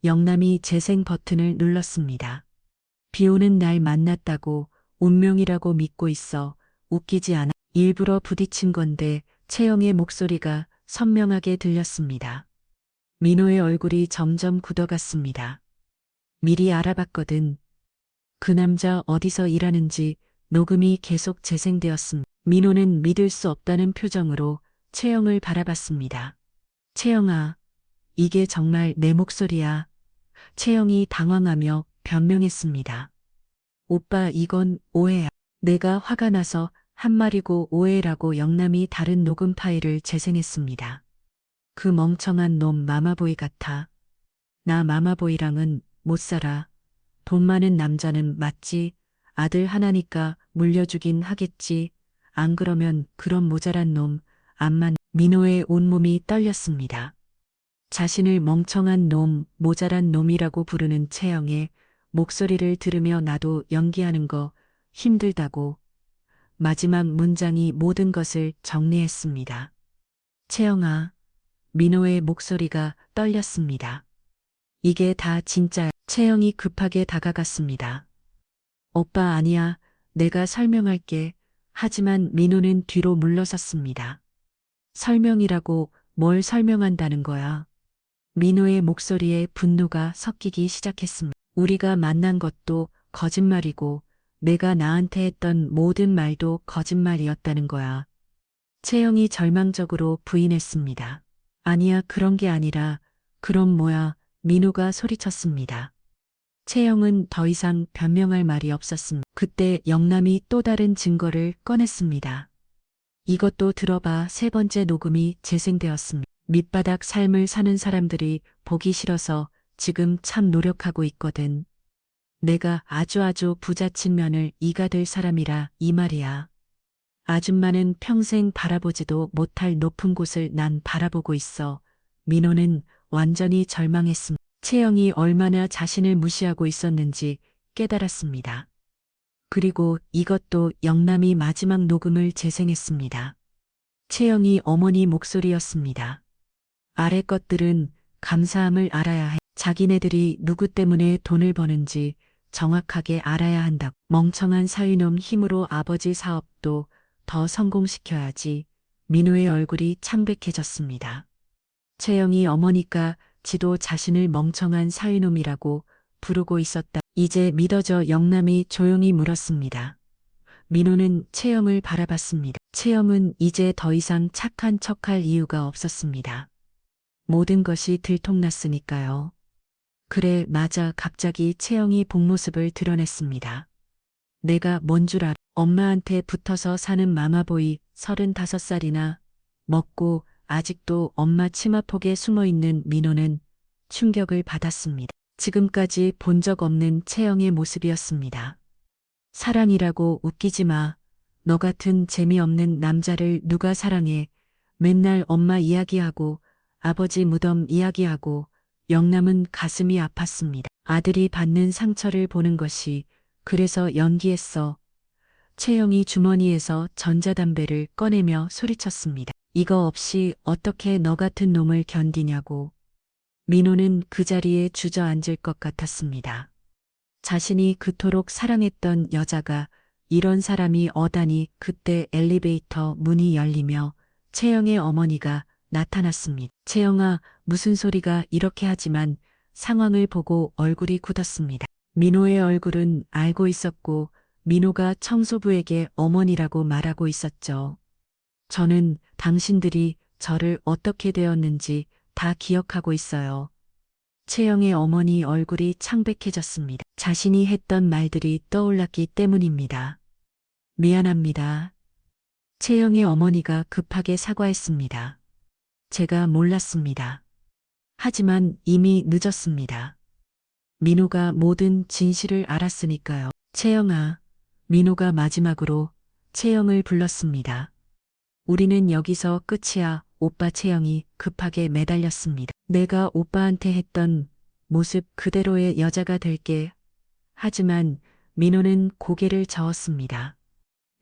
영남이 재생 버튼을 눌렀습니다. 비 오는 날 만났다고 운명이라고 믿고 있어. 웃기지 않아. 일부러 부딪힌 건데 채영의 목소리가 선명하게 들렸습니다. 민호의 얼굴이 점점 굳어갔습니다. 미리 알아봤거든. 그 남자 어디서 일하는지 녹음이 계속 재생되었습니다. 민호는 믿을 수 없다는 표정으로 채영을 바라봤습니다. 채영아, 이게 정말 내 목소리야. 채영이 당황하며 변명했습니다. 오빠 이건 오해야. 내가 화가 나서 한 말이고 오해라고 영남이 다른 녹음 파일을 재생했습니다. 그 멍청한 놈 마마보이 같아. 나 마마보이랑은 못 살아. 돈 많은 남자는 맞지. 아들 하나니까 물려주긴 하겠지. 안 그러면 그런 모자란 놈 암만. 민호의 온몸이 떨렸습니다. 자신을 멍청한 놈, 모자란 놈이라고 부르는 채영의 목소리를 들으며 나도 연기하는 거 힘들다고. 마지막 문장이 모든 것을 정리했습니다. 채영아, 민호의 목소리가 떨렸습니다. 이게 다 진짜야. 채영이 급하게 다가갔습니다. 오빠 아니야. 내가 설명할게. 하지만 민호는 뒤로 물러섰습니다. 설명이라고 뭘 설명한다는 거야. 민호의 목소리에 분노가 섞이기 시작했습니다. 우리가 만난 것도 거짓말이고 내가 나한테 했던 모든 말도 거짓말이었다는 거야. 채영이 절망적으로 부인했습니다. 아니야, 그런 게 아니라. 그럼 뭐야? 민호가 소리쳤습니다. 채영은 더 이상 변명할 말이 없었습니다. 그때 영남이 또 다른 증거를 꺼냈습니다. 이것도 들어봐. 세 번째 녹음이 재생되었습니다. 밑바닥 삶을 사는 사람들이 보기 싫어서 지금 참 노력하고 있거든. 내가 아주 부잣집 며느리 이가 될 사람이라 이 말이야. 아줌마는 평생 바라보지도 못할 높은 곳을 난 바라보고 있어. 민호는 완전히 절망했습니다. 채영이 얼마나 자신을 무시하고 있었는지 깨달았습니다. 그리고 이것도 영남이 마지막 녹음을 재생했습니다. 채영이 어머니 목소리였습니다. 아래 것들은 감사함을 알아야 해. 자기네들이 누구 때문에 돈을 버는지 정확하게 알아야 한다. 멍청한 사위놈 힘으로 아버지 사업도 더 성공시켜야지. 민호의 얼굴이 창백해졌습니다. 채영이 어머니까 지도 자신을 멍청한 사위놈이라고 부르고 있었다. 이제 믿어져. 영남이 조용히 물었습니다. 민호는 채영을 바라봤습니다. 채영은 이제 더 이상 착한 척할 이유가 없었습니다. 모든 것이 들통났으니까요. 그래, 맞아. 갑자기 채영이 본 모습을 드러냈습니다. 내가 뭔 줄 알아? 엄마한테 붙어서 사는 마마보이 35살이나 먹고 아직도 엄마 치마폭에 숨어있는 민호는 충격을 받았습니다. 지금까지 본 적 없는 채영의 모습이었습니다. 사랑이라고 웃기지 마. 너 같은 재미없는 남자를 누가 사랑해. 맨날 엄마 이야기하고 아버지 무덤 이야기하고 영남은 가슴이 아팠습니다. 아들이 받는 상처를 보는 것이 그래서 연기했어. 채영이 주머니에서 전자담배를 꺼내며 소리쳤습니다. 이거 없이 어떻게 너 같은 놈을 견디냐고. 민호는 그 자리에 주저앉을 것 같았습니다. 자신이 그토록 사랑했던 여자가 이런 사람이 어다니. 그때 엘리베이터 문이 열리며 채영의 어머니가 나타났습니다. 채영아, 무슨 소리가. 이렇게 하지만 상황을 보고 얼굴이 굳었습니다. 민호의 얼굴은 알고 있었고 민호가 청소부에게 어머니라고 말하고 있었죠. 저는 당신들이 저를 어떻게 되었는지 다 기억하고 있어요. 채영의 어머니 얼굴이 창백해졌습니다. 자신이 했던 말들이 떠올랐기 때문입니다. 미안합니다. 채영의 어머니가 급하게 사과했습니다. 제가 몰랐습니다. 하지만 이미 늦었습니다. 민호가 모든 진실을 알았으니까요. 채영아, 민호가 마지막으로 채영을 불렀습니다. 우리는 여기서 끝이야. 오빠. 채영이 급하게 매달렸습니다. 내가 오빠한테 했던 모습 그대로의 여자가 될게. 하지만 민호는 고개를 저었습니다.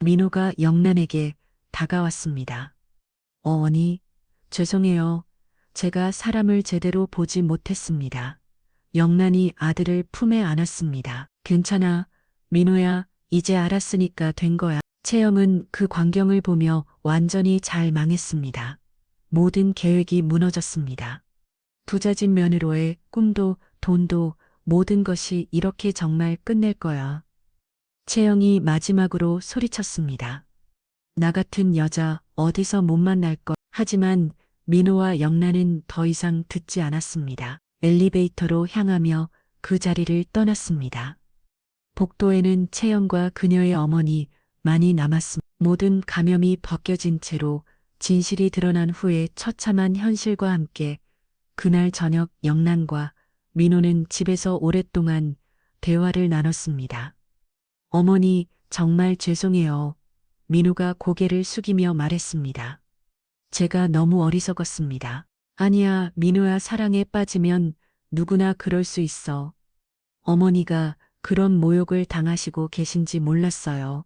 민호가 영란에게 다가왔습니다. 어머니, 죄송해요. 제가 사람을 제대로 보지 못했습니다. 영란이 아들을 품에 안았습니다. 괜찮아, 민호야. 이제 알았으니까 된 거야. 채영은 그 광경을 보며 완전히 잘 망했습니다. 모든 계획이 무너졌습니다. 부잣집 며느로의 꿈도 돈도 모든 것이 이렇게 정말 끝낼 거야. 채영이 마지막으로 소리쳤습니다. 나 같은 여자 어디서 못 만날 것. 하지만 민호와 영란은 더 이상 듣지 않았습니다. 엘리베이터로 향하며 그 자리를 떠났습니다. 복도에는 채영과 그녀의 어머니 많이 남았습니다. 모든 감염이 벗겨진 채로 진실이 드러난 후에 처참한 현실과 함께 그날 저녁 영란과 민호는 집에서 오랫동안 대화를 나눴습니다. 어머니, 정말 죄송해요. 민호가 고개를 숙이며 말했습니다. 제가 너무 어리석었습니다. 아니야, 민호야. 사랑에 빠지면 누구나 그럴 수 있어. 어머니가 그런 모욕을 당하시고 계신지 몰랐어요.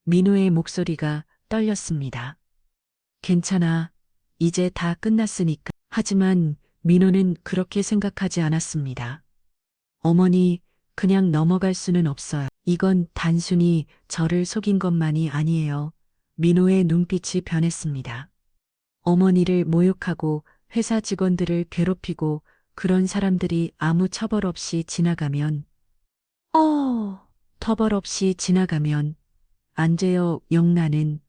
민호의 목소리가 떨렸습니다. 괜찮아. 이제 다 끝났으니까. 하지만 민호는 그렇게 생각하지 않았습니다. 어머니, 그냥 넘어갈 수는 없어요. 이건 단순히 저를 속인 것만이 아니에요. 민호의 눈빛이 변했습니다. 어머니를 모욕하고 회사 직원들을 괴롭히고 그런 사람들이 아무 처벌 없이 지나가면 처벌 없이 지나가면 안 돼요. 영란은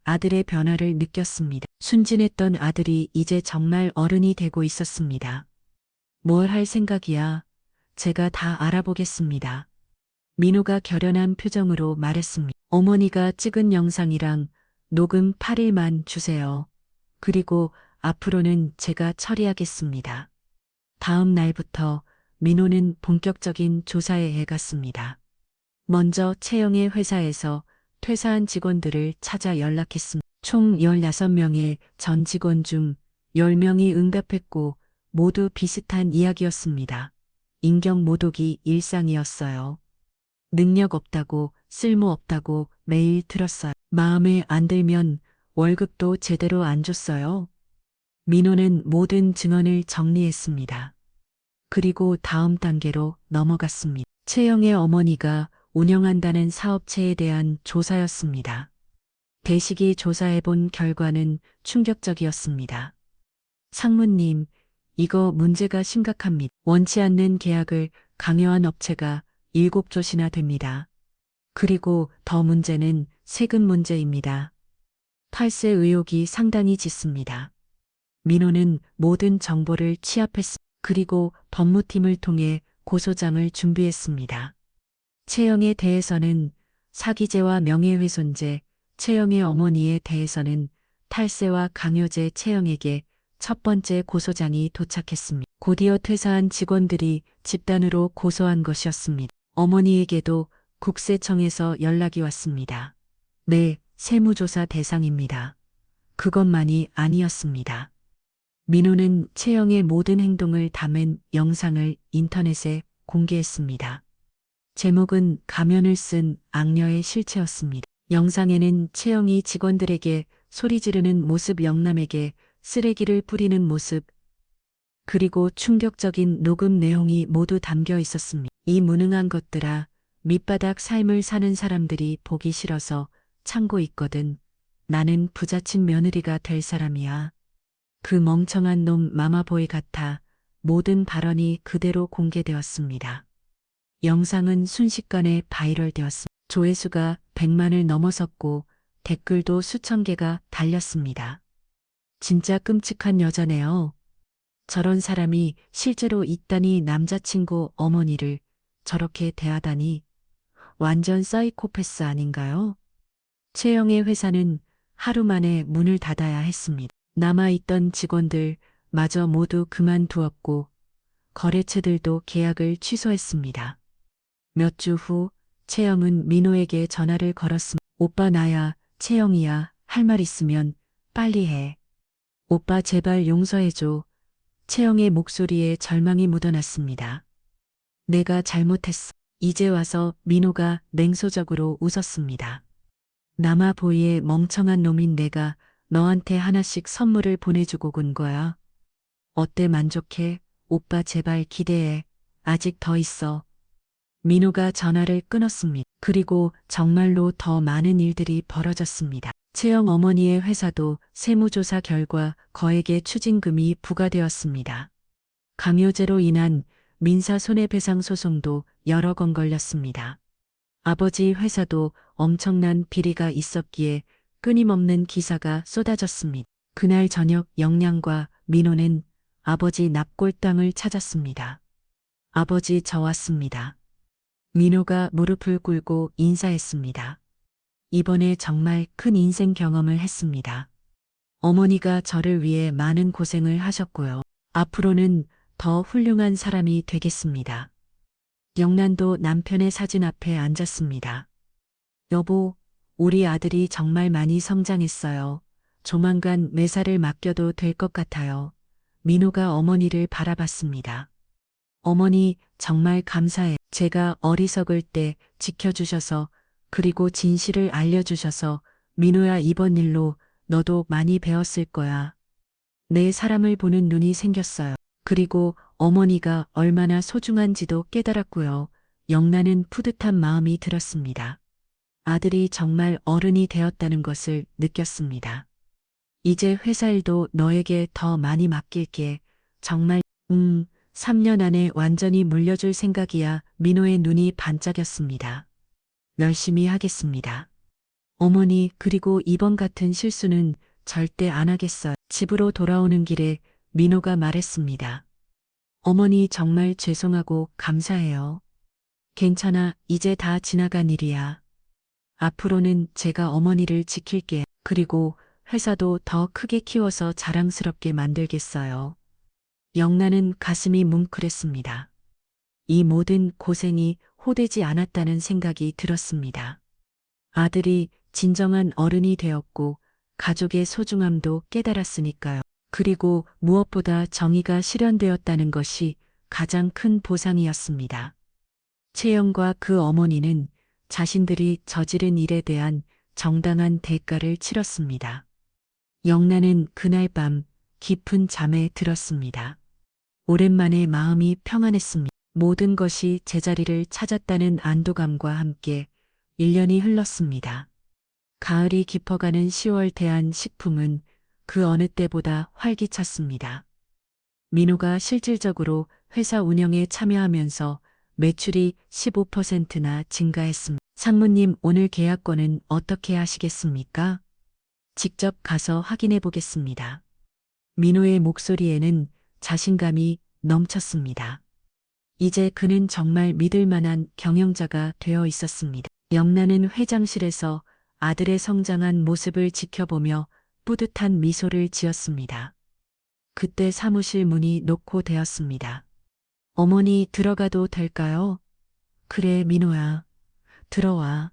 아들의 변화를 느꼈습니다. 순진했던 아들이 이제 정말 어른이 되고 있었습니다. 뭘 할 생각이야? 제가 다 알아보겠습니다. 민호가 결연한 표정으로 말했습니다. 어머니가 찍은 영상이랑 녹음 파일만 주세요. 그리고 앞으로는 제가 처리하겠습니다. 다음 날부터 민호는 본격적인 조사에 해갔습니다. 먼저 채영의 회사에서 퇴사한 직원들을 찾아 연락했습니다. 총 16명의 전 직원 중 10명이 응답했고 모두 비슷한 이야기였습니다. 인격 모독이 일상이었어요. 능력 없다고, 쓸모 없다고 매일 들었어요. 마음에 안 들면 월급도 제대로 안 줬어요. 민호는 모든 증언을 정리했습니다. 그리고 다음 단계로 넘어갔습니다. 채영의 어머니가 운영한다는 사업체에 대한 조사였습니다. 대식이 조사해본 결과는 충격적이었습니다. 상무님, 이거 문제가 심각합니다. 원치 않는 계약을 강요한 업체가 7곳이나 됩니다. 그리고 더 문제는 세금 문제입니다. 탈세 의혹이 상당히 짙습니다. 민호는 모든 정보를 취합했습니다. 그리고 법무팀을 통해 고소장을 준비했습니다. 채영에 대해서는 사기죄와 명예훼손죄, 채영의 어머니에 대해서는 탈세와 강요죄. 채영에게 첫 번째 고소장이 도착했습니다. 곧이어 퇴사한 직원들이 집단으로 고소한 것이었습니다. 어머니에게도 국세청에서 연락이 왔습니다. 네, 세무조사 대상입니다. 그것만이 아니었습니다. 민호는 채영의 모든 행동을 담은 영상을 인터넷에 공개했습니다. 제목은 가면을 쓴 악녀의 실체였습니다. 영상에는 채영이 직원들에게 소리 지르는 모습, 영남에게 쓰레기를 뿌리는 모습, 그리고 충격적인 녹음 내용이 모두 담겨 있었습니다. 이 무능한 것들아, 밑바닥 삶을 사는 사람들이 보기 싫어서 참고 있거든. 나는 부잣집 며느리가 될 사람이야. 그 멍청한 놈 마마보이 같아. 모든 발언이 그대로 공개되었습니다. 영상은 순식간에 바이럴되었습니다. 조회수가 100만을 넘어섰고 댓글도 수천 개가 달렸습니다. 진짜 끔찍한 여자네요. 저런 사람이 실제로 있다니, 남자친구 어머니를 저렇게 대하다니. 완전 사이코패스 아닌가요? 채영의 회사는 하루 만에 문을 닫아야 했습니다. 남아있던 직원들 마저 모두 그만두었고 거래처들도 계약을 취소했습니다. 몇 주 후 채영은 민호에게 전화를 걸었습니다. 오빠, 나야, 채영이야. 할 말 있으면 빨리 해. 오빠, 제발 용서해줘. 채영의 목소리에 절망이 묻어났습니다. 내가 잘못했어. 이제 와서. 민호가 냉소적으로 웃었습니다. 남아보이의 멍청한 놈인 내가 너한테 하나씩 선물을 보내주고 군 거야. 어때, 만족해? 오빠 제발 기대해. 아직 더 있어. 민호가 전화를 끊었습니다. 그리고 정말로 더 많은 일들이 벌어졌습니다. 채영 어머니의 회사도 세무조사 결과 거액의 추징금이 부과되었습니다. 강요죄로 인한 민사 손해배상 소송도 여러 건 걸렸습니다. 아버지 회사도 엄청난 비리가 있었기에 끊임없는 기사가 쏟아졌습니다. 그날 저녁 영양과 민호는 아버지 납골당을 찾았습니다. 아버지, 저 왔습니다. 민호가 무릎을 꿇고 인사했습니다. 이번에 정말 큰 인생 경험을 했습니다. 어머니가 저를 위해 많은 고생을 하셨고요. 앞으로는 더 훌륭한 사람이 되겠습니다. 영란도 남편의 사진 앞에 앉았습니다. 여보, 우리 아들이 정말 많이 성장했어요. 조만간 매사를 맡겨도 될 것 같아요. 민호가 어머니를 바라봤습니다. 어머니, 정말 감사해. 제가 어리석을 때 지켜주셔서, 그리고 진실을 알려주셔서. 민호야, 이번 일로 너도 많이 배웠을 거야. 내 사람을 보는 눈이 생겼어요. 그리고 어머니가 얼마나 소중한지도 깨달았고요. 영란은 뿌듯한 마음이 들었습니다. 아들이 정말 어른이 되었다는 것을 느꼈습니다. 이제 회사 일도 너에게 더 많이 맡길게. 정말, 3년 안에 완전히 물려줄 생각이야. 민호의 눈이 반짝였습니다. 열심히 하겠습니다. 어머니, 그리고 이번 같은 실수는 절대 안 하겠어요. 집으로 돌아오는 길에 민호가 말했습니다. 어머니, 정말 죄송하고 감사해요. 괜찮아, 이제 다 지나간 일이야. 앞으로는 제가 어머니를 지킬게. 그리고 회사도 더 크게 키워서 자랑스럽게 만들겠어요. 영란은 가슴이 뭉클했습니다. 이 모든 고생이 호되지 않았다는 생각이 들었습니다. 아들이 진정한 어른이 되었고 가족의 소중함도 깨달았으니까요. 그리고 무엇보다 정의가 실현되었다는 것이 가장 큰 보상이었습니다. 채영과 그 어머니는 자신들이 저지른 일에 대한 정당한 대가를 치렀습니다. 영란은 그날 밤 깊은 잠에 들었습니다. 오랜만에 마음이 평안했습니다. 모든 것이 제자리를 찾았다는 안도감과 함께 1년이 흘렀습니다. 가을이 깊어가는 10월 대한식품은 그 어느 때보다 활기찼습니다. 민호가 실질적으로 회사 운영에 참여하면서 매출이 15%나 증가했습니다. 상무님, 오늘 계약권은 어떻게 하시겠습니까? 직접 가서 확인해 보겠습니다. 민호의 목소리에는 자신감이 넘쳤습니다. 이제 그는 정말 믿을 만한 경영자가 되어 있었습니다. 영란은 회장실에서 아들의 성장한 모습을 지켜보며 뿌듯한 미소를 지었습니다. 그때 사무실 문이 노크되었습니다. 어머니, 들어가도 될까요? 그래, 민호야. 들어와.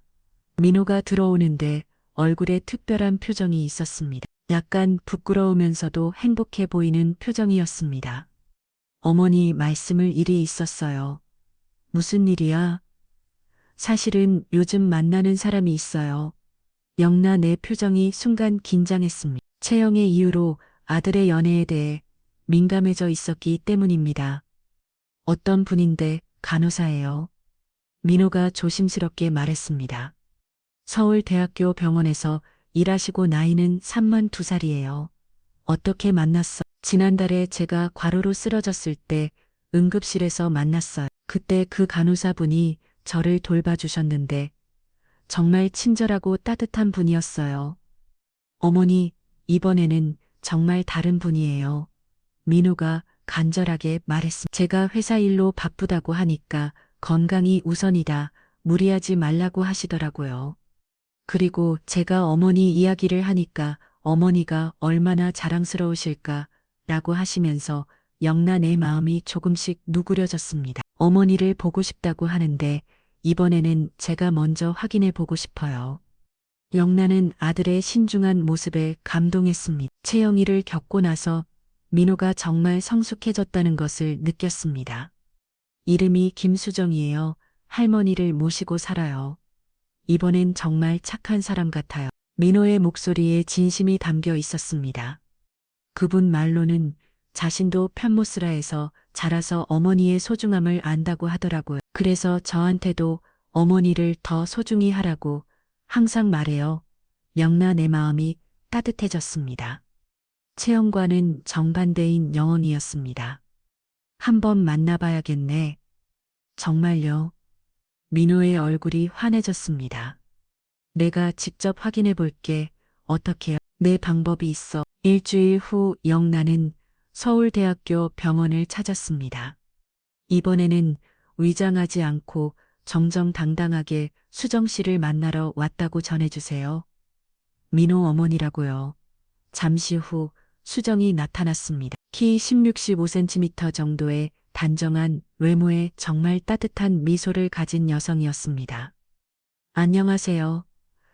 민호가 들어오는데 얼굴에 특별한 표정이 있었습니다. 약간 부끄러우면서도 행복해 보이는 표정이었습니다. 어머니 말씀을 일이 있었어요. 무슨 일이야? 사실은 요즘 만나는 사람이 있어요. 영나 내 표정이 순간 긴장했습니다. 채영의 이유로 아들의 연애에 대해 민감해져 있었기 때문입니다. 어떤 분인데 간호사예요. 민호가 조심스럽게 말했습니다. 서울대학교 병원에서 일하시고 나이는 32살이에요. 어떻게 만났어? 지난달에 제가 과로로 쓰러졌을 때 응급실에서 만났어요. 그때 그 간호사분이 저를 돌봐주셨는데 정말 친절하고 따뜻한 분이었어요. 어머니, 이번에는 정말 다른 분이에요. 민호가 간절하게 말했습니다. 제가 회사 일로 바쁘다고 하니까 건강이 우선이다. 무리하지 말라고 하시더라고요. 그리고 제가 어머니 이야기를 하니까 어머니가 얼마나 자랑스러우실까 라고 하시면서 영나 내 마음이 조금씩 누그려졌습니다. 어머니를 보고 싶다고 하는데 이번에는 제가 먼저 확인해 보고 싶어요. 영나는 아들의 신중한 모습에 감동했습니다. 채영이를 겪고 나서 민호가 정말 성숙해졌다는 것을 느꼈습니다. 이름이 김수정이에요. 할머니를 모시고 살아요. 이번엔 정말 착한 사람 같아요. 민호의 목소리에 진심이 담겨 있었습니다. 그분 말로는 자신도 편모스라 해서 자라서 어머니의 소중함을 안다고 하더라고요. 그래서 저한테도 어머니를 더 소중히 하라고 항상 말해요. 영나 내 마음이 따뜻해졌습니다. 채영과는 정반대인 영혼이었습니다. 한번 만나봐야겠네. 정말요. 민호의 얼굴이 환해졌습니다. 내가 직접 확인해 볼게. 어떻게요? 내 방법이 있어. 일주일 후 영나는 서울대학교 병원을 찾았습니다. 이번에는 위장하지 않고 정정당당하게 수정 씨를 만나러 왔다고 전해주세요. 민호 어머니라고요. 잠시 후 수정이 나타났습니다. 키 16-15cm 정도의 단정한 외모에 정말 따뜻한 미소를 가진 여성이었습니다. 안녕하세요.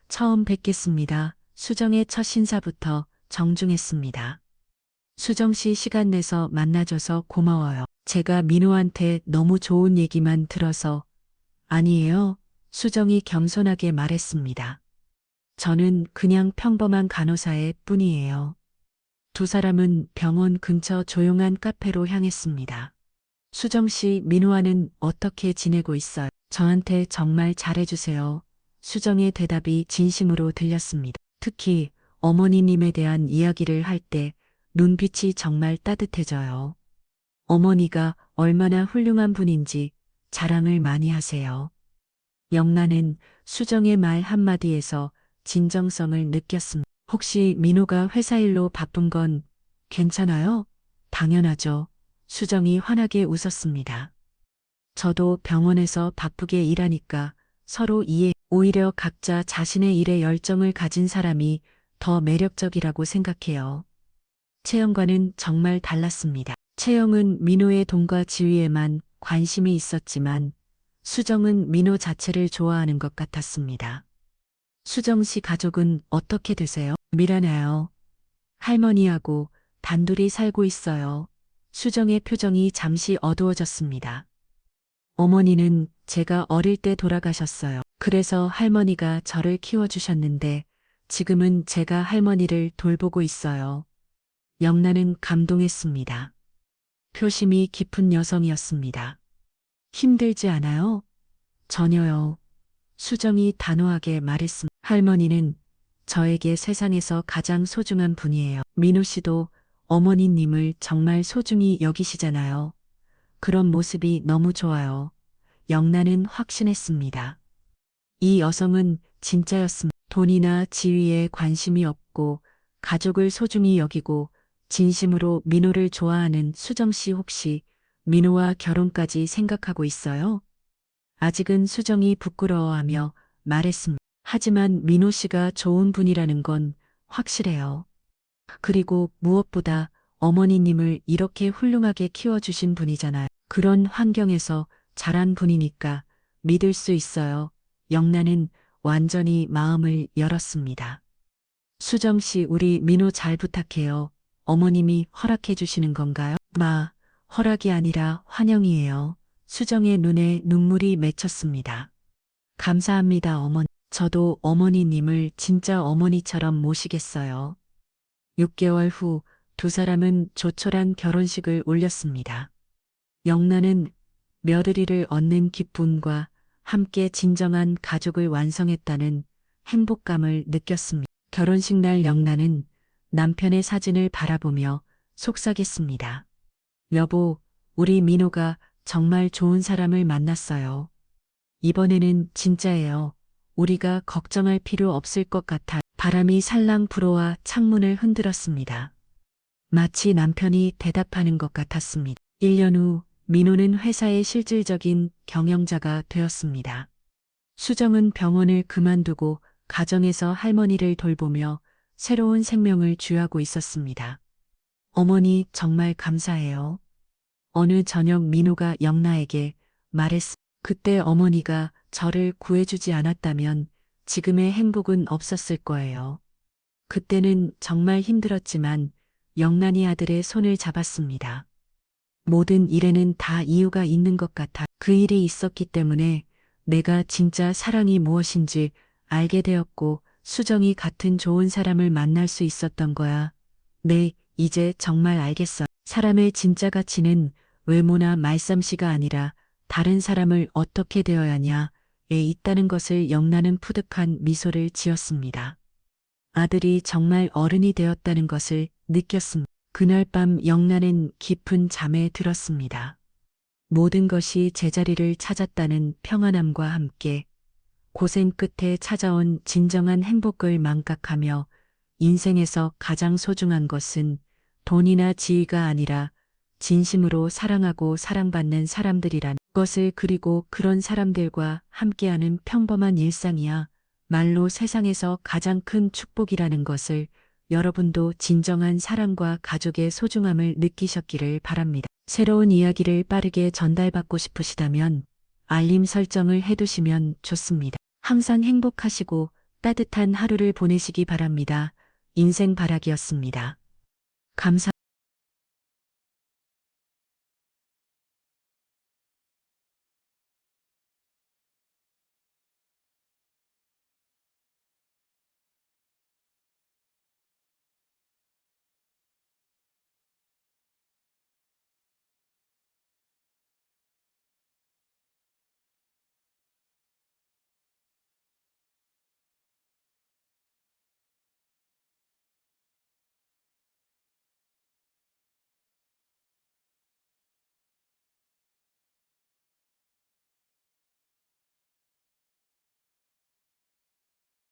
처음 뵙겠습니다. 수정의 첫 신사부터 정중했습니다. 수정 씨 시간 내서 만나줘서 고마워요. 제가 민호한테 너무 좋은 얘기만 들어서. 아니에요. 수정이 겸손하게 말했습니다. 저는 그냥 평범한 간호사의 뿐이에요. 두 사람은 병원 근처 조용한 카페로 향했습니다. 수정 씨, 민호와는 어떻게 지내고 있어요? 저한테 정말 잘해주세요. 수정의 대답이 진심으로 들렸습니다. 특히 어머니님에 대한 이야기를 할 때 눈빛이 정말 따뜻해져요. 어머니가 얼마나 훌륭한 분인지 자랑을 많이 하세요. 영란은 수정의 말 한마디에서 진정성을 느꼈습니다. 혹시 민호가 회사 일로 바쁜 건 괜찮아요? 당연하죠. 수정이 환하게 웃었습니다. 저도 병원에서 바쁘게 일하니까 서로 이해, 오히려 각자 자신의 일에 열정을 가진 사람이 더 매력적이라고 생각해요. 채영과는 정말 달랐습니다. 채영은 민호의 돈과 지위에만 관심이 있었지만 수정은 민호 자체를 좋아하는 것 같았습니다. 수정 씨 가족은 어떻게 되세요? 미란해요. 할머니하고 단둘이 살고 있어요. 수정의 표정이 잠시 어두워졌습니다. 어머니는 제가 어릴 때 돌아가셨어요. 그래서 할머니가 저를 키워주셨는데 지금은 제가 할머니를 돌보고 있어요. 영란은 감동했습니다. 표심이 깊은 여성이었습니다. 힘들지 않아요? 전혀요. 수정이 단호하게 말했습니다. 할머니는 저에게 세상에서 가장 소중한 분이에요. 민호 씨도 어머니님을 정말 소중히 여기시잖아요. 그런 모습이 너무 좋아요. 영란은 확신했습니다. 이 여성은 진짜였습니다. 돈이나 지위에 관심이 없고 가족을 소중히 여기고 진심으로 민호를 좋아하는 수정 씨 혹시 민호와 결혼까지 생각하고 있어요? 아직은 수정이 부끄러워하며 말했습니다. 하지만 민호 씨가 좋은 분이라는 건 확실해요. 그리고 무엇보다 어머니님을 이렇게 훌륭하게 키워주신 분이잖아요. 그런 환경에서 자란 분이니까 믿을 수 있어요. 영란은 완전히 마음을 열었습니다. 수정 씨, 우리 민호 잘 부탁해요. 어머님이 허락해 주시는 건가요? 허락이 아니라 환영이에요. 수정의 눈에 눈물이 맺혔습니다. 감사합니다, 어머니. 저도 어머니님을 진짜 어머니처럼 모시겠어요. 6개월 후 두 사람은 조촐한 결혼식을 올렸습니다. 영란은 며느리를 얻는 기쁨과 함께 진정한 가족을 완성했다는 행복감을 느꼈습니다. 결혼식 날 영란은 남편의 사진을 바라보며 속삭였습니다. 여보, 우리 민호가 정말 좋은 사람을 만났어요. 이번에는 진짜예요. 우리가 걱정할 필요 없을 것 같아. 바람이 살랑 불어와 창문을 흔들었습니다. 마치 남편이 대답하는 것 같았습니다. 1년 후 민호는 회사의 실질적인 경영자가 되었습니다. 수정은 병원을 그만두고 가정에서 할머니를 돌보며 새로운 생명을 주하고 있었습니다. 어머니 정말 감사해요. 어느 저녁 민호가 영나에게 말했습니다. 그때 어머니가 저를 구해주지 않았다면 지금의 행복은 없었을 거예요. 그때는 정말 힘들었지만 영란이 아들의 손을 잡았습니다. 모든 일에는 다 이유가 있는 것 같아. 그 일이 있었기 때문에 내가 진짜 사랑이 무엇인지 알게 되었고 수정이 같은 좋은 사람을 만날 수 있었던 거야. 네, 이제 정말 알겠어. 사람의 진짜 가치는 외모나 말솜씨가 아니라 다른 사람을 어떻게 대해야 하냐에 있다는 것을 영란은 푸득한 미소를 지었습니다. 아들이 정말 어른이 되었다는 것을 느꼈습니다. 그날 밤 영란은 깊은 잠에 들었습니다. 모든 것이 제자리를 찾았다는 평안함과 함께 고생 끝에 찾아온 진정한 행복을 망각하며 인생에서 가장 소중한 것은 돈이나 지위가 아니라 진심으로 사랑하고 사랑받는 사람들이란 것을, 그리고 그런 사람들과 함께하는 평범한 일상이야 말로 세상에서 가장 큰 축복이라는 것을 여러분도 진정한 사랑과 가족의 소중함을 느끼셨기를 바랍니다. 새로운 이야기를 빠르게 전달받고 싶으시다면 알림 설정을 해두시면 좋습니다. 항상 행복하시고 따뜻한 하루를 보내시기 바랍니다. 인생 바라기였습니다. 감사합니다.